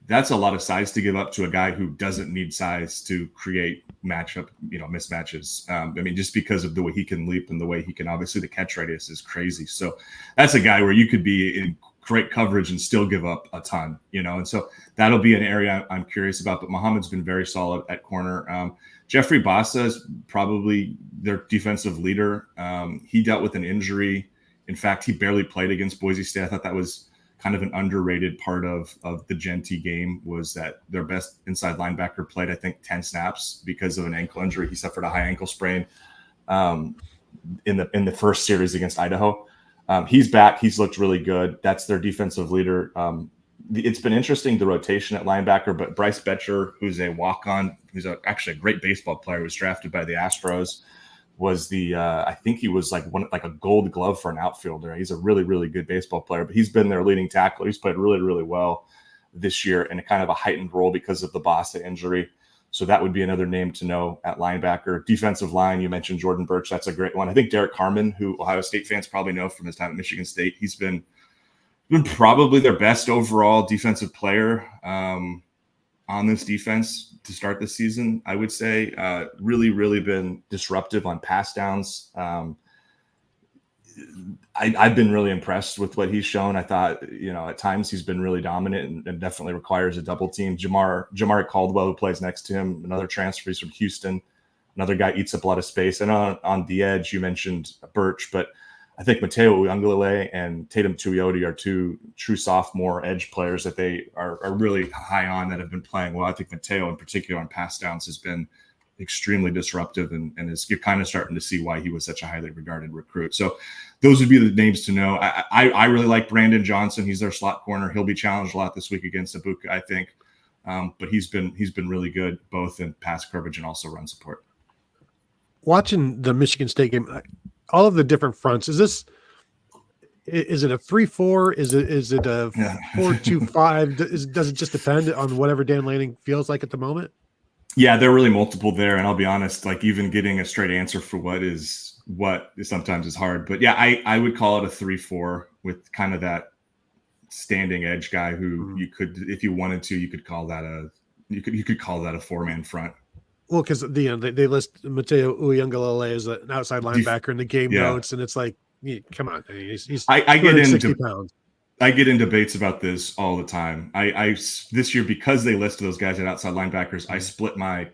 That's a lot of size to give up to a guy who doesn't need size to create mismatches. Just because of the way he can leap and the way he can, obviously the catch radius is crazy. So that's a guy where you could be in great coverage and still give up a ton, and so that'll be an area I'm curious about. But Muhammad's been very solid at corner. Jeffrey Bassa is probably their defensive leader. He dealt with an injury. In fact, he barely played against Boise State. I thought that was kind of an underrated part of the Genty game, was that their best inside linebacker played, I think, 10 snaps because of an ankle injury. He suffered a high ankle sprain in the first series against Idaho. He's back. He's looked really good. That's their defensive leader. It's been interesting, the rotation at linebacker, but Bryce Betcher, who's a walk-on, who's actually a great baseball player, was drafted by the Astros, was I think he was like a gold glove for an outfielder. He's a really, really good baseball player, but he's been their leading tackler. He's played really, really well this year in a kind of a heightened role because of the Bassa injury. So that would be another name to know at linebacker. Defensive line, you mentioned Jordan Birch. That's a great one. I think Derek Harmon, who Ohio State fans probably know from his time at Michigan State, he's been probably their best overall defensive player on this defense to start the season. I would say really, really been disruptive on pass downs. I've been really impressed with what he's shown. I thought, at times he's been really dominant and definitely requires a double team. Jamari Caldwell, who plays next to him, another transfer from Houston, another guy eats up a lot of space. And on the edge, you mentioned Birch, but I think Mateo Uiagalelei and Tatum Tuioti are two true sophomore edge players that they are really high on, that have been playing well. I think Mateo in particular on pass downs has been extremely disruptive, and you're kind of starting to see why he was such a highly regarded recruit. So those would be the names to know. I really like Brandon Johnson. He's their slot corner. He'll be challenged a lot this week against Ibuka, I think. But he's been really good both in pass coverage and also run support. Watching the Michigan State game, all of the different fronts, is it a 3-4? Is it a 4-2-5? Does it just depend on whatever Dan Lanning feels like at the moment? Yeah, they're really multiple there. And I'll be honest, like, even getting a straight answer for what is sometimes is hard. But yeah, I would call it a 3-4 with kind of that standing edge guy who you could, if you wanted to, you could call that a 4-man front. Well, because they list Mateo Uiagalelei as an outside linebacker in the game notes, and it's like, come on, he's I get into 60 pounds. I get in debates about this all the time. I this year, because they listed those guys at outside linebackers, I split my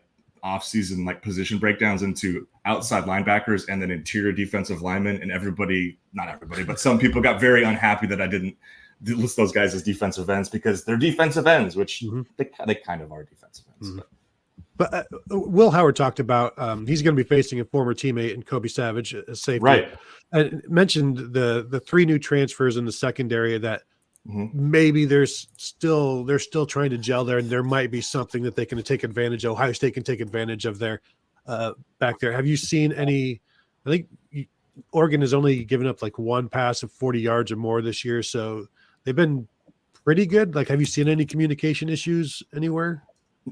offseason position breakdowns into outside linebackers and then interior defensive linemen, and not everybody, but some people got very unhappy that I didn't list those guys as defensive ends, because they're defensive ends, which they kind of are defensive ends. Mm-hmm. But Will Howard talked about he's going to be facing a former teammate in Kobe Savage, a safety. Right. And mentioned the three new transfers in the secondary that maybe they're still trying to gel there, and there might be something that they can take advantage of. Ohio State can take advantage of their back there. Have you seen any? I think Oregon has only given up one pass of 40 yards or more this year, so they've been pretty good. Have you seen any communication issues anywhere?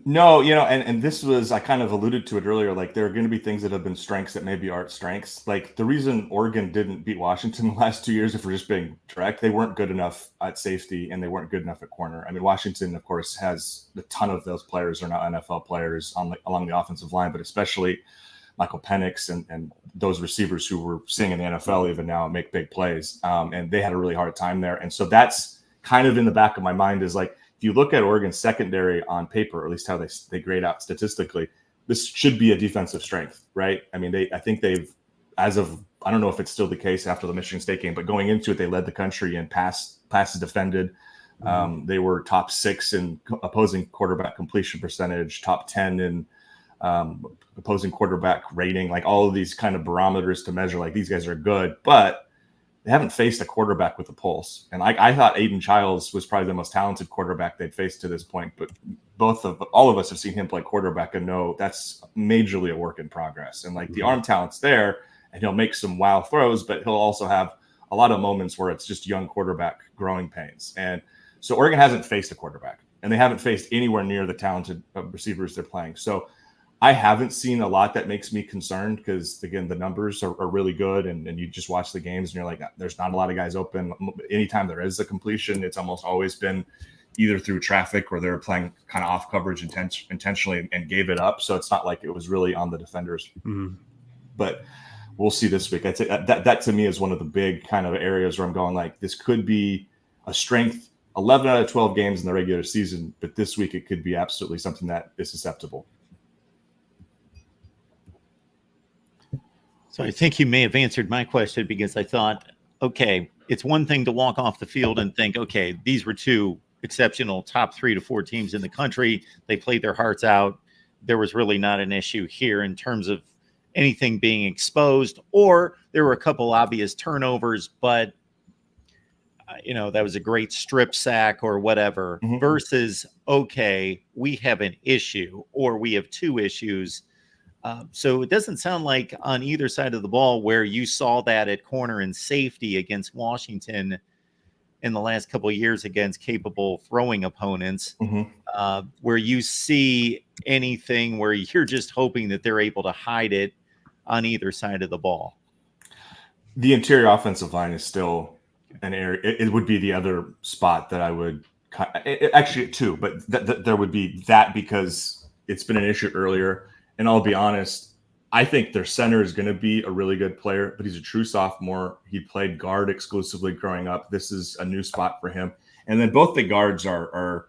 No, and this was, I kind of alluded to it earlier, there are going to be things that have been strengths that maybe aren't strengths. The reason Oregon didn't beat Washington the last 2 years, if we're just being direct, they weren't good enough at safety and they weren't good enough at corner. I mean, Washington, of course, has a ton of those players are now NFL players along the offensive line, but especially Michael Penix and those receivers who we're seeing in the NFL even now make big plays. And they had a really hard time there. And so that's kind of in the back of my mind, is if you look at Oregon's secondary on paper, or at least how they grade out statistically, this should be a defensive strength, right? I mean, I think they've, as of, I don't know if it's still the case after the Michigan State game, but going into it, they led the country in passes defended. They were top 6 in opposing quarterback completion percentage, top 10 in opposing quarterback rating, all of these kind of barometers to measure, these guys are good. But they haven't faced a quarterback with a pulse. And I thought Aiden Childs was probably the most talented quarterback they'd faced to this point, but all of us have seen him play quarterback and know that's majorly a work in progress. And like the arm talent's there, and he'll make some wow throws, but he'll also have a lot of moments where it's just young quarterback growing pains. And so Oregon hasn't faced a quarterback, and they haven't faced anywhere near the talented receivers they're playing. So I haven't seen a lot that makes me concerned because, again, the numbers are really good, and you just watch the games and you're like, there's not a lot of guys open. Anytime there is a completion, it's almost always been either through traffic or they're playing kind of off coverage intentionally and gave it up. So it's not like it was really on the defenders. Mm-hmm. But we'll see this week. I'd say that to me is one of the big kind of areas where I'm going like, this could be a strength 11 out of 12 games in the regular season, but this week it could be absolutely something that is susceptible. So I think you may have answered my question, because I thought, okay, it's one thing to walk off the field and think, okay, these were two exceptional top 3 to 4 teams in the country. They played their hearts out. There was really not an issue here in terms of anything being exposed, or there were a couple obvious turnovers, but that was a great strip sack or whatever, versus, okay, we have an issue or we have 2 issues. So it doesn't sound like on either side of the ball where you saw that at corner and safety against Washington in the last couple of years against capable throwing opponents, where you see anything where you're just hoping that they're able to hide it on either side of the ball. The interior offensive line is still an area. It would be the other spot that I would actually 2, but there would be that because it's been an issue earlier. And I'll be honest, I think their center is going to be a really good player, but he's a true sophomore. He played guard exclusively growing up. This is a new spot for him. And then both the guards are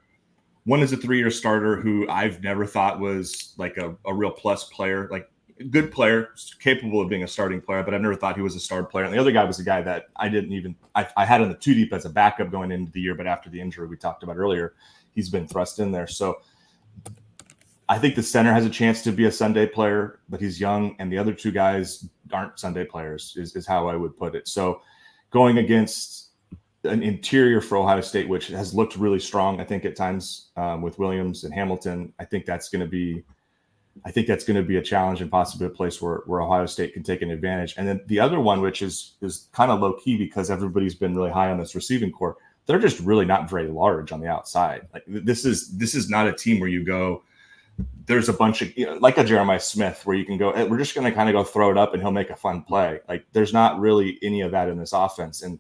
one is a 3-year starter who I've never thought was like a real plus player, like a good player, capable of being a starting player, but I've never thought he was a star player. And the other guy was a guy that I had in the 2 deep as a backup going into the year, but after the injury we talked about earlier, he's been thrust in there. So I think the center has a chance to be a Sunday player, but he's young, and the other 2 guys aren't Sunday players, is how I would put it. So going against an interior for Ohio State, which has looked really strong, I think at times with Williams and Hamilton, I think that's going to be a challenge and possibly a place where Ohio State can take an advantage. And then the other one, which is kind of low key because everybody's been really high on this receiving core, they're just really not very large on the outside. Like this is not a team where you go, there's a bunch of, like a Jeremiah Smith where you can go, we're just going to kind of go throw it up and he'll make a fun play. Like there's not really any of that in this offense. And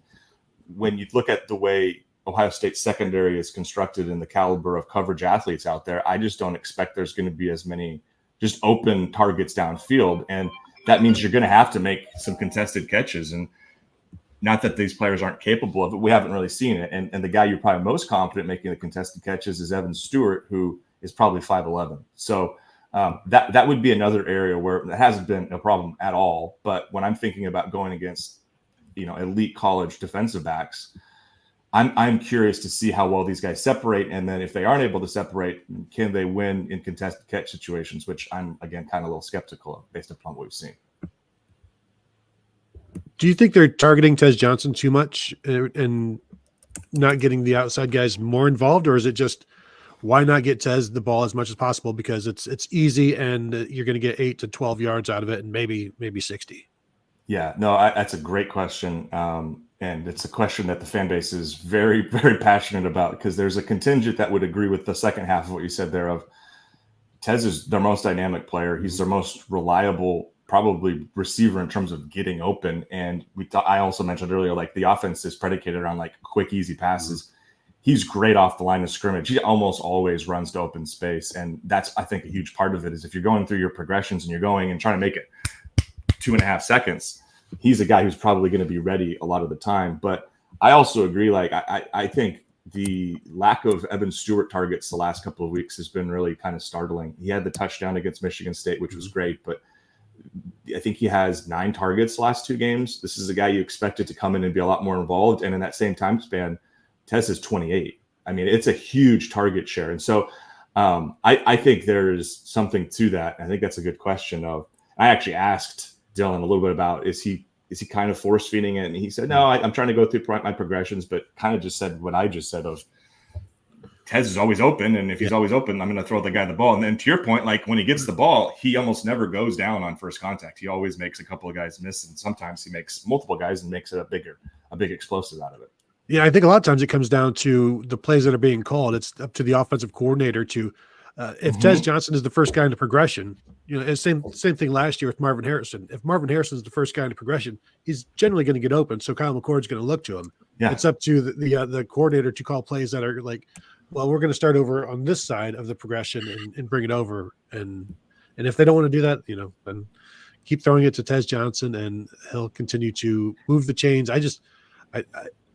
when you look at the way Ohio State secondary is constructed and the caliber of coverage athletes out there, I just don't expect there's going to be as many just open targets downfield. And that means you're going to have to make some contested catches. And not that these players aren't capable of it, we haven't really seen it. And the guy you're probably most confident making the contested catches is Evan Stewart, who is probably 5'11". So that would be another area where it hasn't been a problem at all. But when I'm thinking about going against, elite college defensive backs, I'm curious to see how well these guys separate. And then if they aren't able to separate, can they win in contested catch situations, which I'm, again, kind of a little skeptical of based upon what we've seen. Do you think they're targeting Tez Johnson too much and not getting the outside guys more involved? Or is it just, why not get Tez the ball as much as possible because it's easy and you're going to get 8 to 12 yards out of it and maybe 60? Yeah, no, that's a great question. And it's a question that the fan base is very, very passionate about because there's a contingent that would agree with the second half of what you said there of Tez is their most dynamic player. He's their most reliable, probably receiver in terms of getting open. And I also mentioned earlier, like the offense is predicated on like quick, easy passes. Mm-hmm. He's great off the line of scrimmage. He almost always runs to open space. And that's, I think, a huge part of it is if you're going through your progressions and you're going and trying to make it 2.5 seconds, he's a guy who's probably going to be ready a lot of the time. But I also agree, like, I think the lack of Evan Stewart targets the last couple of weeks has been really kind of startling. He had the touchdown against Michigan State, which was great, but I think he has 9 targets the last 2 games. This is a guy you expected to come in and be a lot more involved. And in that same time span, Tez is 28. I mean, it's a huge target share. And so I think there's something to that. I think that's a good question of, I actually asked Dylan a little bit about, is he is he kind of force feeding it? And he said, no, I'm trying to go through my progressions, but kind of just said what I just said of Tez is always open. And if he's always open, I'm going to throw the guy the ball. And then to your point, like when he gets the ball, he almost never goes down on first contact. He always makes a couple of guys miss. And sometimes he makes multiple guys and makes it a big explosive out of it. Yeah, I think a lot of times it comes down to the plays that are being called. It's up to the offensive coordinator to, if Tez Johnson is the first guy into progression, it's same thing last year with Marvin Harrison. If Marvin Harrison is the first guy into progression, he's generally going to get open. So Kyle McCord's going to look to him. Yeah. It's up to the coordinator to call plays that are like, well, we're going to start over on this side of the progression and bring it over. And if they don't want to do that, then keep throwing it to Tez Johnson and he'll continue to move the chains.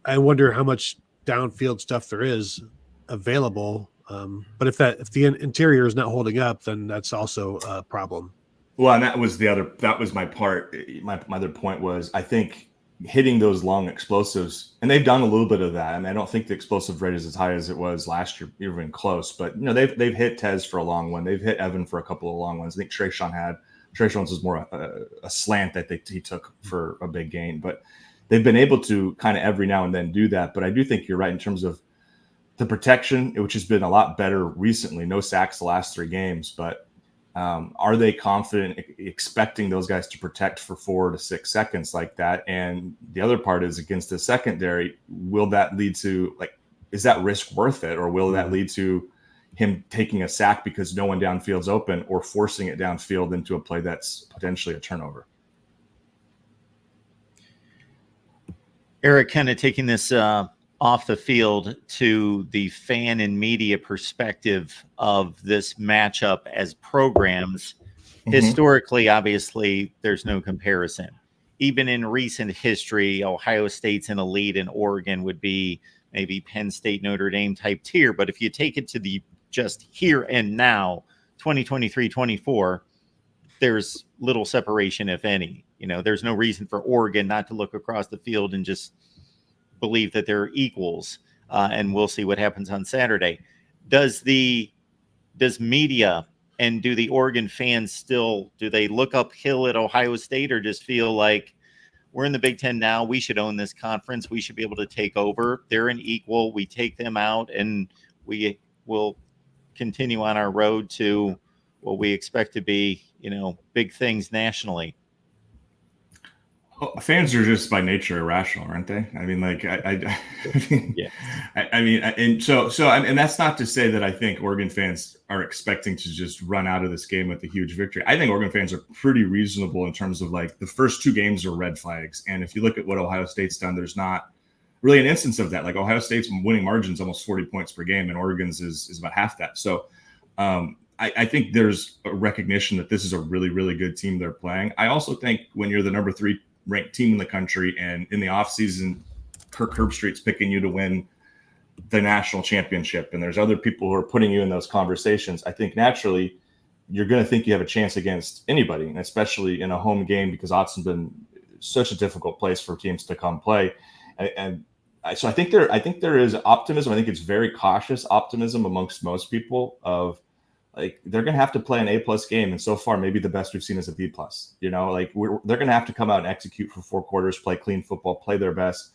I wonder how much downfield stuff there is available. But if the interior is not holding up, then that's also a problem. Well, and that was my part. My other point was, I think hitting those long explosives, and they've done a little bit of that. I mean, I don't think the explosive rate is as high as it was last year, even close, but they've hit Tez for a long one. They've hit Evan for a couple of long ones. I think Trayshawn's was more a slant that he took for a big gain, but they've been able to kind of every now and then do that. But I do think you're right in terms of the protection, which has been a lot better recently. No sacks the last 3 games, but are they confident expecting those guys to protect for 4 to 6 seconds like that? And the other part is against the secondary, will that lead to, like, is that risk worth it? Or will that lead to him taking a sack because no one downfield's open, or forcing it downfield into a play that's potentially a turnover? Eric, kind of taking this off the field to the fan and media perspective of this matchup as programs. Historically, obviously, there's no comparison. Even in recent history, Ohio State's an elite and Oregon would be maybe Penn State, Notre Dame type tier. But if you take it to the just here and now, 2023-24, there's little separation, if any. There's no reason for Oregon not to look across the field and just believe that they're equals, and we'll see what happens on Saturday. Does media and do the Oregon fans do they look uphill at Ohio State, or just feel like we're in the Big Ten now, we should own this conference, we should be able to take over, they're an equal, we take them out, and we will continue on our road to what we expect to be, big things nationally? Well, fans are just by nature irrational, aren't they? I mean, like, and that's not to say that I think Oregon fans are expecting to just run out of this game with a huge victory. I think Oregon fans are pretty reasonable in terms of, like, the first 2 games are red flags. And if you look at what Ohio State's done, there's not really an instance of that. Like, Ohio State's winning margins almost 40 points per game, and Oregon's is about half that. So I think there's a recognition that this is a really, really good team they're playing. I also think when you're the number 3 ranked team in the country, and in the offseason, Kirk Herbstreit's picking you to win the national championship, and there's other people who are putting you in those conversations, I think naturally you're going to think you have a chance against anybody, and especially in a home game, because Autzen been such a difficult place for teams to come play. So I think there is optimism. I think it's very cautious optimism amongst most people of, like, they're going to have to play an A+ game. And so far, maybe the best we've seen is a B+. They're going to have to come out and execute for 4 quarters, play clean football, play their best,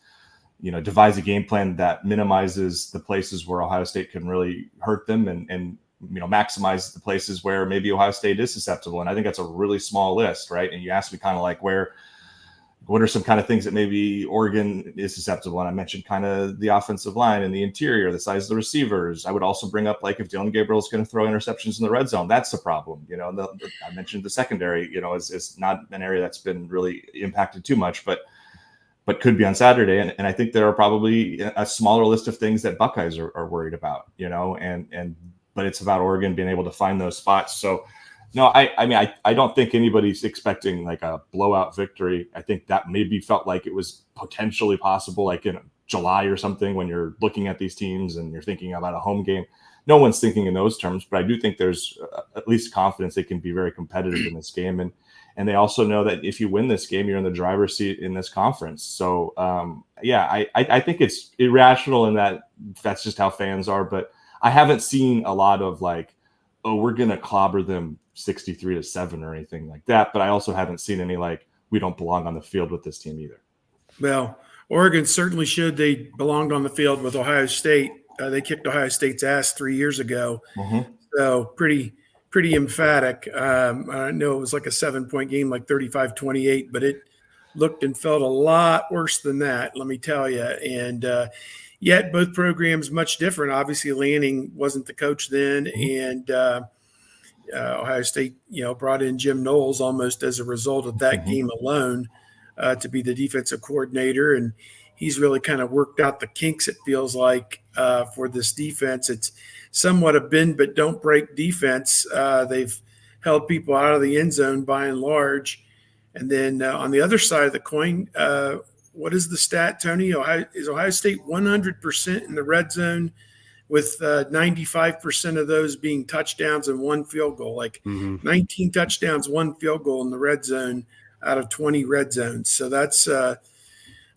devise a game plan that minimizes the places where Ohio State can really hurt them, and maximize the places where maybe Ohio State is susceptible. And I think that's a really small list, right? And you asked me kind of like what are some kind of things that maybe Oregon is susceptible? And I mentioned kind of the offensive line and the interior, the size of the receivers. I would also bring up, like, if Dylan Gabriel is going to throw interceptions in the red zone, that's the problem. I mentioned the secondary, is not an area that's been really impacted too much, but could be on Saturday. And I think there are probably a smaller list of things that Buckeyes are worried about, but it's about Oregon being able to find those spots. So, no, I don't think anybody's expecting like a blowout victory. I think that maybe felt like it was potentially possible, like in July or something, when you're looking at these teams and you're thinking about a home game. No one's thinking in those terms, but I do think there's at least confidence they can be very competitive in this game. And they also know that if you win this game, you're in the driver's seat in this conference. So, I think it's irrational in that that's just how fans are. But I haven't seen a lot of like, oh, we're going to clobber them 63-7 or anything like that. But I also haven't seen any like, we don't belong on the field with this team either. Well, Oregon certainly showed they belonged on the field with Ohio State. They kicked Ohio State's ass 3 years ago. So pretty emphatic. I know it was like a 7-point game, like 35-28, but it looked and felt a lot worse than that, let me tell you. And yet both programs much different. Obviously, Lanning wasn't the coach then, and Ohio State, brought in Jim Knowles almost as a result of that game alone to be the defensive coordinator. And he's really kind of worked out the kinks, it feels like, for this defense. It's somewhat a bend but don't break defense. They've held people out of the end zone by and large. And then on the other side of the coin, what is the stat, Tony? Is Ohio State 100% in the red zone, with 95% of those being touchdowns and 1 field goal, like 19 touchdowns, 1 field goal in the red zone out of 20 red zones. So that's a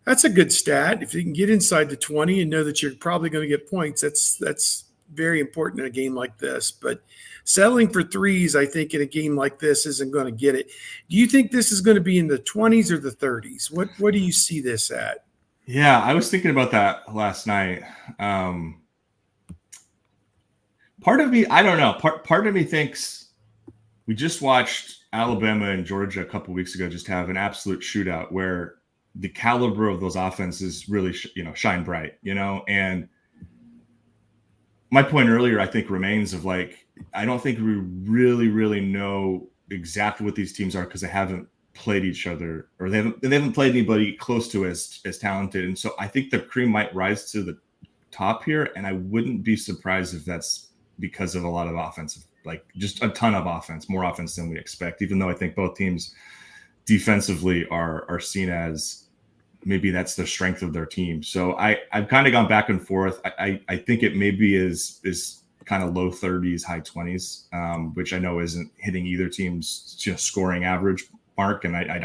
good stat. If you can get inside the 20 and know that you're probably going to get points, that's very important in a game like this. But settling for threes, I think, in a game like this isn't going to get it. Do you think this is going to be in the 20s or the 30s? What do you see this at? Yeah, I was thinking about that last night. Part of me, I don't know. Part of me thinks we just watched Alabama and Georgia a couple weeks ago just have an absolute shootout where the caliber of those offenses really, shine bright, and my point earlier, I think, remains of like, I don't think we really know exactly what these teams are because they haven't played each other, or they haven't played anybody close to as talented. And so I think the cream might rise to the top here. And I wouldn't be surprised if that's because of a lot of offensive, like just a ton of offense, more offense than we expect, even though I think both teams defensively are seen as maybe that's the strength of their team. So I've kind of gone back and forth. I think it maybe is kind of low 30s, high 20s, which I know isn't hitting either team's scoring average mark. And I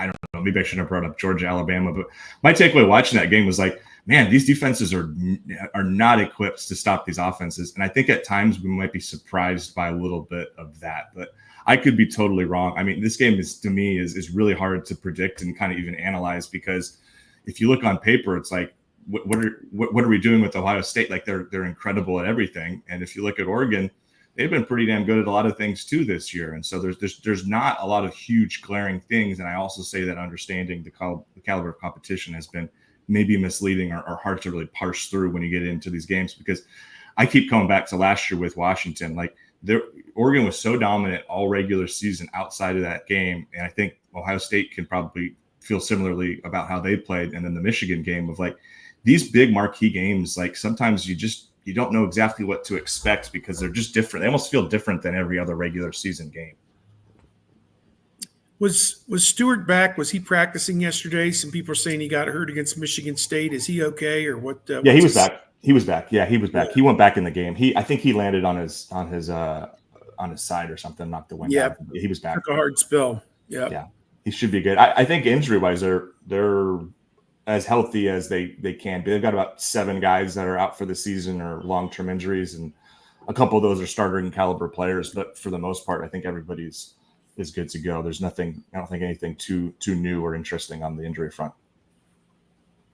don't know, maybe I shouldn't have brought up Georgia, Alabama, but my takeaway watching that game was like, man, these defenses are not equipped to stop these offenses. And I think at times we might be surprised by a little bit of that, but I could be totally wrong. I mean, this game to me is really hard to predict and kind of even analyze, because if you look on paper, it's like, what are we doing with Ohio State? Like they're incredible at everything. And if you look at Oregon, they've been pretty damn good at a lot of things too this year. And so there's not a lot of huge glaring things. And I also say that understanding the caliber of competition has been maybe misleading or hard to really parse through when you get into these games, because I keep coming back to last year with Washington. Like Oregon was so dominant all regular season outside of that game. And I think Ohio State can probably feel similarly about how they played. And then the Michigan game of like these big marquee games, like sometimes you don't know exactly what to expect because they're just different. They almost feel different than every other regular season game. Was Stewart back? Was he practicing yesterday? Some people are saying he got hurt against Michigan State. Is he okay, or what? Yeah, he was back. He was back. Yeah, he was back. He went back in the game. I think he landed on his side or something, knocked the wind out. He was back. Took a hard spill. Yeah, he should be good. I think injury wise, they're as healthy as they can be. They've got about 7 guys that are out for the season or long term injuries, and a couple of those are starting caliber players. But for the most part, I think everybody's is good to go. There's nothing. I don't think anything too new or interesting on the injury front.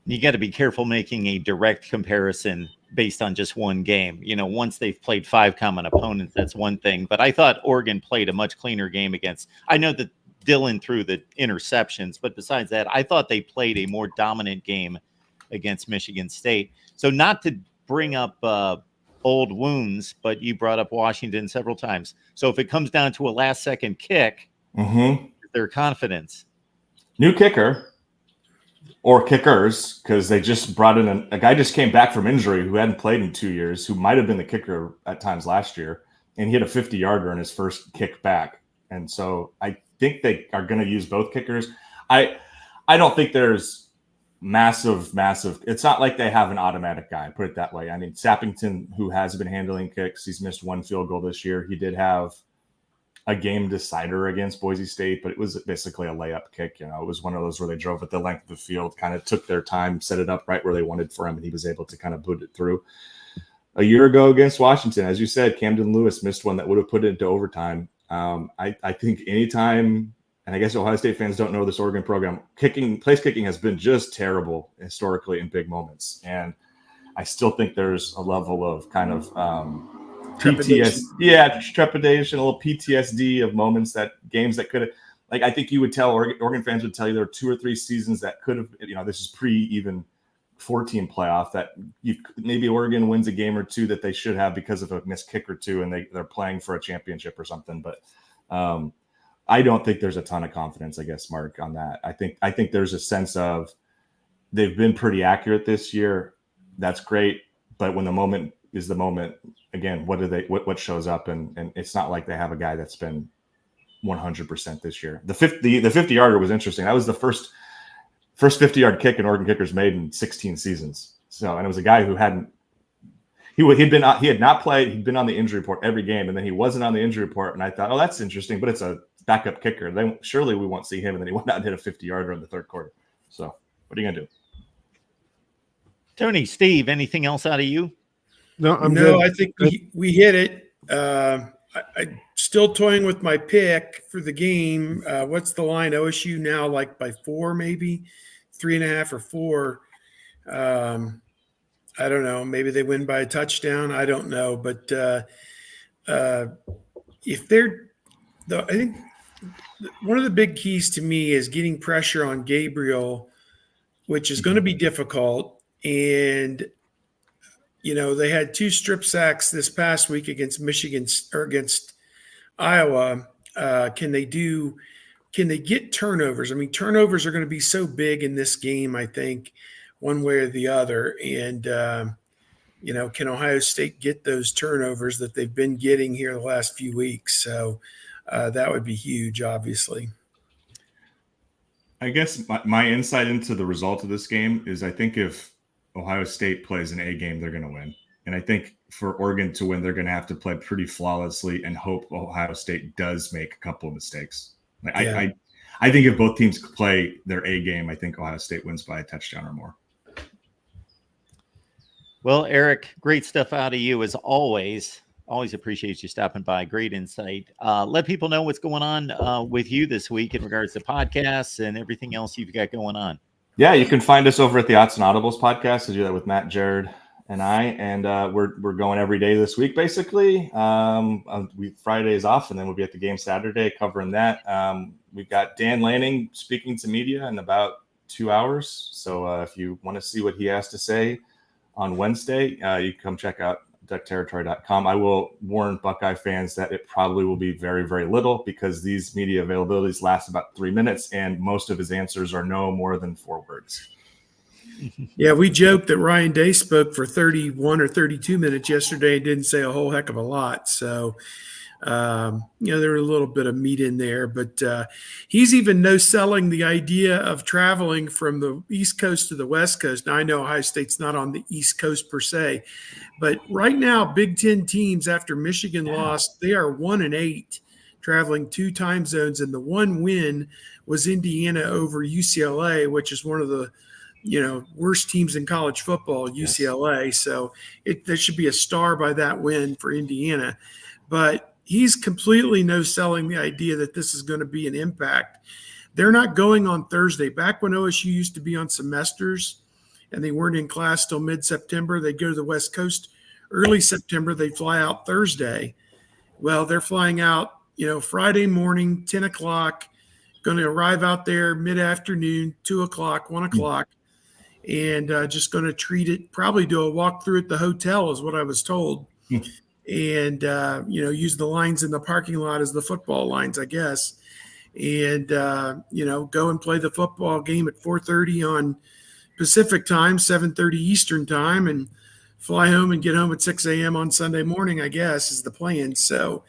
You got to be careful making a direct comparison based on just one game. Once they've played 5 common opponents, that's one thing. But I thought Oregon played a much cleaner game against. I know that Dylan threw the interceptions, but besides that, I thought they played a more dominant game against Michigan State. So not to bring up old wounds, but you brought up Washington several times. So if it comes down to a last-second kick, their confidence. New kicker. Or kickers, because they just brought in a guy just came back from injury who hadn't played in 2 years, who might have been the kicker at times last year, and he hit a 50-yarder in his first kick back. And so I think they are going to use both kickers. I don't think there's massive. It's not like they have an automatic guy, put it that way. I mean, Sappington, who has been handling kicks, he's missed 1 field goal this year. He did have a game decider against Boise State, but it was basically a layup kick. It was one of those where they drove at the length of the field, kind of took their time, set it up right where they wanted for him, and he was able to kind of put it through. A year ago against Washington, as you said, Camden Lewis missed one that would have put it into overtime. I think anytime and I guess Ohio State fans don't know this Oregon program. Place kicking has been just terrible historically in big moments. And I still think there's a level of kind of Trepidation. trepidation, a little PTSD of moments games that could have, like, I think you would tell Oregon fans would tell you there are 2 or 3 seasons that could have, this is pre even 14 playoff, that maybe Oregon wins a game or two that they should have because of a missed kick or two, and they're playing for a championship or something. But I don't think there's a ton of confidence, I guess, Mark, on that. I think there's a sense of they've been pretty accurate this year. That's great, but when the moment is the moment, again, what shows up, and it's not like they have a guy that's been 100% this year. The 50-yarder was interesting. That was the first 50-yard kick an Oregon kickers made in 16 seasons. So, and it was a guy who he'd not played. He'd been on the injury report every game, and then he wasn't on the injury report. And I thought, oh, that's interesting, but it's a backup kicker. Then surely we won't see him. And then he went out and hit a 50-yarder in the third quarter. So, what are you gonna do? Tony, Steve, anything else out of you? No, I'm good. I think we hit it. I'm still toying with my pick for the game. What's the line? OSU now like by 4, maybe 3.5 or 4. I don't know. Maybe they win by a touchdown. I don't know. But I think one of the big keys to me is getting pressure on Gabriel, which is going to be difficult. And they had 2 strip sacks this past week against Michigan or against Iowa. Can they get turnovers? I mean, turnovers are going to be so big in this game, I think, one way or the other. And, can Ohio State get those turnovers that they've been getting here the last few weeks? So that would be huge, obviously. I guess my insight into the result of this game is I think if Ohio State plays an A game, they're going to win. And I think for Oregon to win, they're going to have to play pretty flawlessly and hope Ohio State does make a couple of mistakes. I think if both teams play their A game, I think Ohio State wins by a touchdown or more. Well, Eric, great stuff out of you as always. Always appreciate you stopping by. Great insight. Let people know what's going on with you this week in regards to podcasts and everything else you've got going on. Yeah, you can find us over at the Odds and Audibles podcast. I do that with Matt, Jared, and I, and we're going every day this week, basically. Friday is off, and then we'll be at the game Saturday covering that. We've got Dan Lanning speaking to media in about 2 hours. So if you want to see what he has to say on Wednesday, you can come check out duckterritory.com. I will warn Buckeye fans that it probably will be very, very little because these media availabilities last about 3 minutes, and most of his answers are no more than 4 words. Yeah, we joked that Ryan Day spoke for 31 or 32 minutes yesterday and didn't say a whole heck of a lot. So, there was a little bit of meat in there, but he's even no-selling the idea of traveling from the East Coast to the West Coast. Now, I know Ohio State's not on the East Coast per se, but right now, Big Ten teams, after Michigan lost, they are 1-8, traveling 2 time zones, and the one win was Indiana over UCLA, which is one of the worst teams in college football, UCLA. Yes. So there should be a star by that win for Indiana. But he's completely no-selling the idea that this is going to be an impact. They're not going on Thursday. Back when OSU used to be on semesters and they weren't in class till mid-September, they'd go to the West Coast early September. They'd fly out Thursday. Well, they're flying out, Friday morning, 10 o'clock, going to arrive out there mid-afternoon, 2 o'clock, 1 o'clock, and just going to treat it, probably do a walkthrough at the hotel is what I was told. And, use the lines in the parking lot as the football lines, I guess. And, go and play the football game at 4:30 on Pacific time, 7:30 Eastern time, and fly home and get home at 6 a.m. on Sunday morning, I guess, is the plan. So,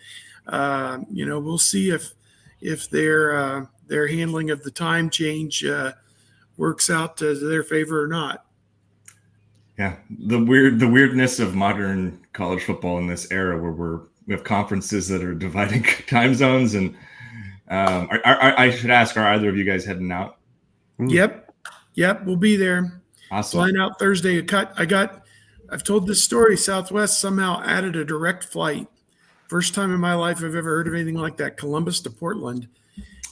we'll see if their handling of the time change works out to their favor or not. Yeah, the weirdness of modern college football in this era where we have conferences that are dividing time zones, and I should ask, are either of you guys heading out? Yep, we'll be there. Awesome. Flying out Thursday. I've told this story. Southwest somehow added a direct flight. First time in my life I've ever heard of anything like that. Columbus to Portland.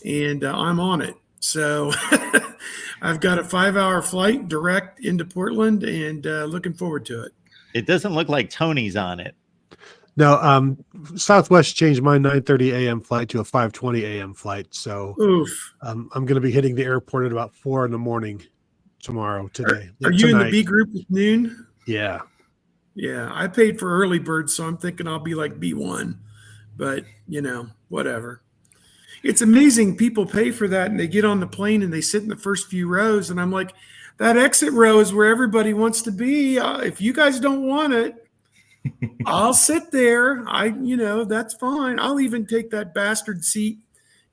and I'm on it. So I've got a 5-hour flight direct into Portland, and looking forward to it. It doesn't look like Tony's on it. No, Southwest changed my 9:30 a.m. flight to a 5:20 a.m. flight. So Oof. I'm going to be hitting the airport at about 4 a.m. today. Are you in the B group with noon? Yeah. Yeah, I paid for early bird, so I'm thinking I'll be like B1, but whatever. It's amazing people pay for that and they get on the plane and they sit in the first few rows. And I'm like, that exit row is where everybody wants to be. If you guys don't want it, I'll sit there. That's fine. I'll even take that bastard seat,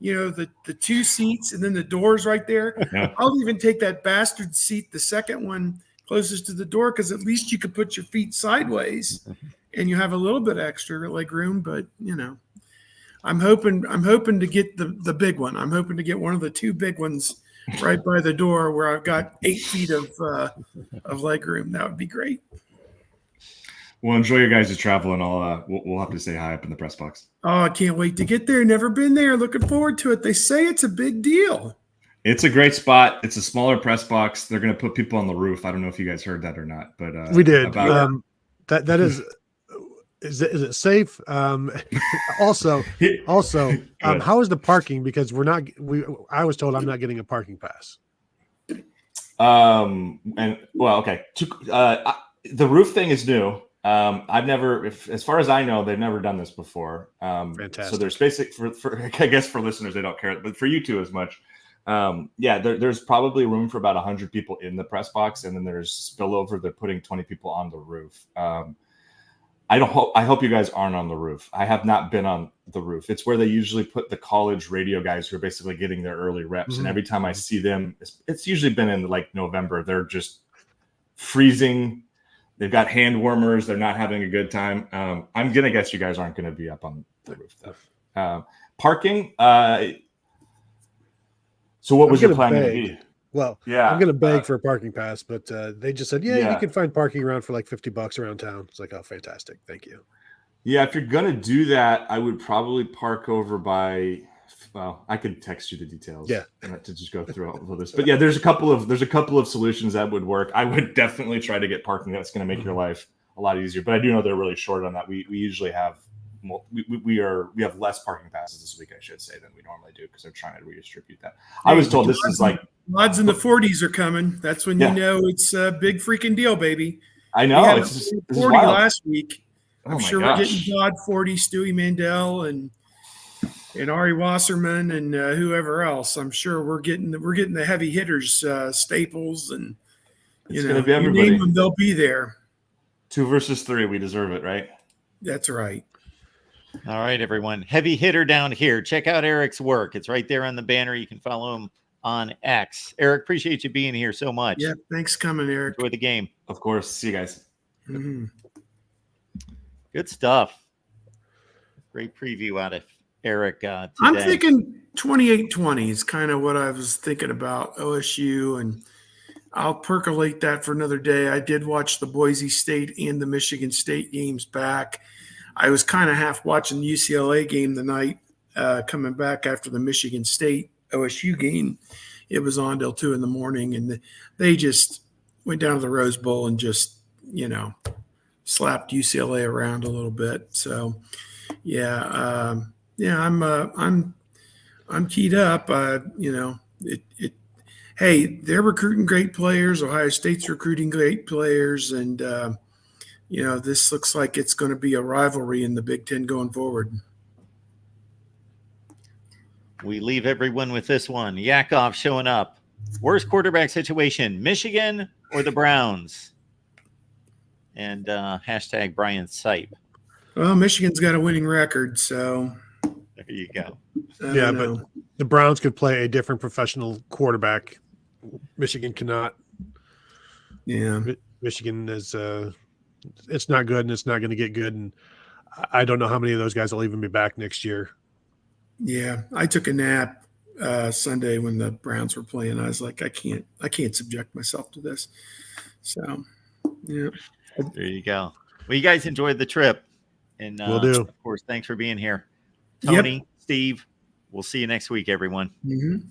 the 2 seats and then the doors right there. Yeah. I'll even take that bastard seat, the second one closest to the door, because at least you could put your feet sideways and you have a little bit extra leg room. But I'm hoping to get the big one. I'm hoping to get one of the 2 big ones right by the door where I've got 8 feet of leg room. That would be great. Well, enjoy your guys' travel, and we'll have to say hi up in the press box. Oh, I can't wait to get there. Never been there. Looking forward to it. They say it's a big deal. It's a great spot. It's a smaller press box. They're going to put people on the roof. I don't know if you guys heard that or not, but We did. That is it safe? Also, how is the parking? Because I was told I'm not getting a parking pass. Okay. The roof thing is new. I've never, as far as I know, they've never done this before. Fantastic. So there's basic for I guess for listeners, they don't care, but for you two as much. There's probably room for about 100 people in the press box, and then there's spillover. They're putting 20 people on the roof. I hope you guys aren't on the roof. I have not been on the roof. It's where they usually put the college radio guys who are basically getting their early reps. Mm-hmm. And every time I see them, it's usually been in like November. They're just freezing. They've got hand warmers. They're not having a good time. I'm going to guess you guys aren't going to be up on the roof, though. Parking. So what was your plan going to be? Well, yeah, I'm going to beg for a parking pass, but they just said, you can find parking around for like $50 around town. It's like, oh, fantastic. Thank you. Yeah, if you're going to do that, I would probably park over by, well, I could text you the details. Yeah. To just go through all of this. But yeah, there's a couple of solutions that would work. I would definitely try to get parking. That's going to make your life a lot easier. But I do know they're really short on that. We usually have we have less parking passes this week, I should say, than we normally do, because they're trying to redistribute that. I was told this is like odds in the 40s are coming. That's when you know it's a big freaking deal, baby. I know. We had it's just 40 last week. I'm sure gosh. we're getting Todd 40, Stewie Mandel, and Ari Wasserman, and whoever else. I'm sure we're getting the heavy hitters, Staples, and it's going to be everybody. You name them, they'll be there. 2 versus 3, we deserve it, right? That's right. All right, everyone. Heavy hitter down here. Check out Eric's work. It's right there on the banner. You can follow him on X. Eric, appreciate you being here so much. Yeah, thanks for coming, Eric. Enjoy the game. Of course. See you guys. Mm-hmm. Good stuff. Great preview out of Eric today. I'm thinking 28-20 is kind of what I was thinking about OSU, and I'll percolate that for another day. I did watch the Boise State and the Michigan State games back. I was kind of half watching the UCLA game the night coming back after the Michigan State OSU game. It was on till 2 a.m, and they just went down to the Rose Bowl and just, slapped UCLA around a little bit. So, I'm keyed up. Hey, they're recruiting great players. Ohio State's recruiting great players, and this looks like it's going to be a rivalry in the Big Ten going forward. We leave everyone with this one. Yakov showing up. Worst quarterback situation, Michigan or the Browns? And hashtag Brian Sipe. Well, Michigan's got a winning record, so there you go. But the Browns could play a different professional quarterback. Michigan cannot. Yeah. Michigan is it's not good, and it's not going to get good. And I don't know how many of those guys will even be back next year. Yeah. I took a nap Sunday when the Browns were playing. I was like, I can't subject myself to this. So, yeah. There you go. Well, you guys enjoyed the trip. And will do. Of course, thanks for being here. Tony, Steve, We'll see you next week, everyone. Mhm.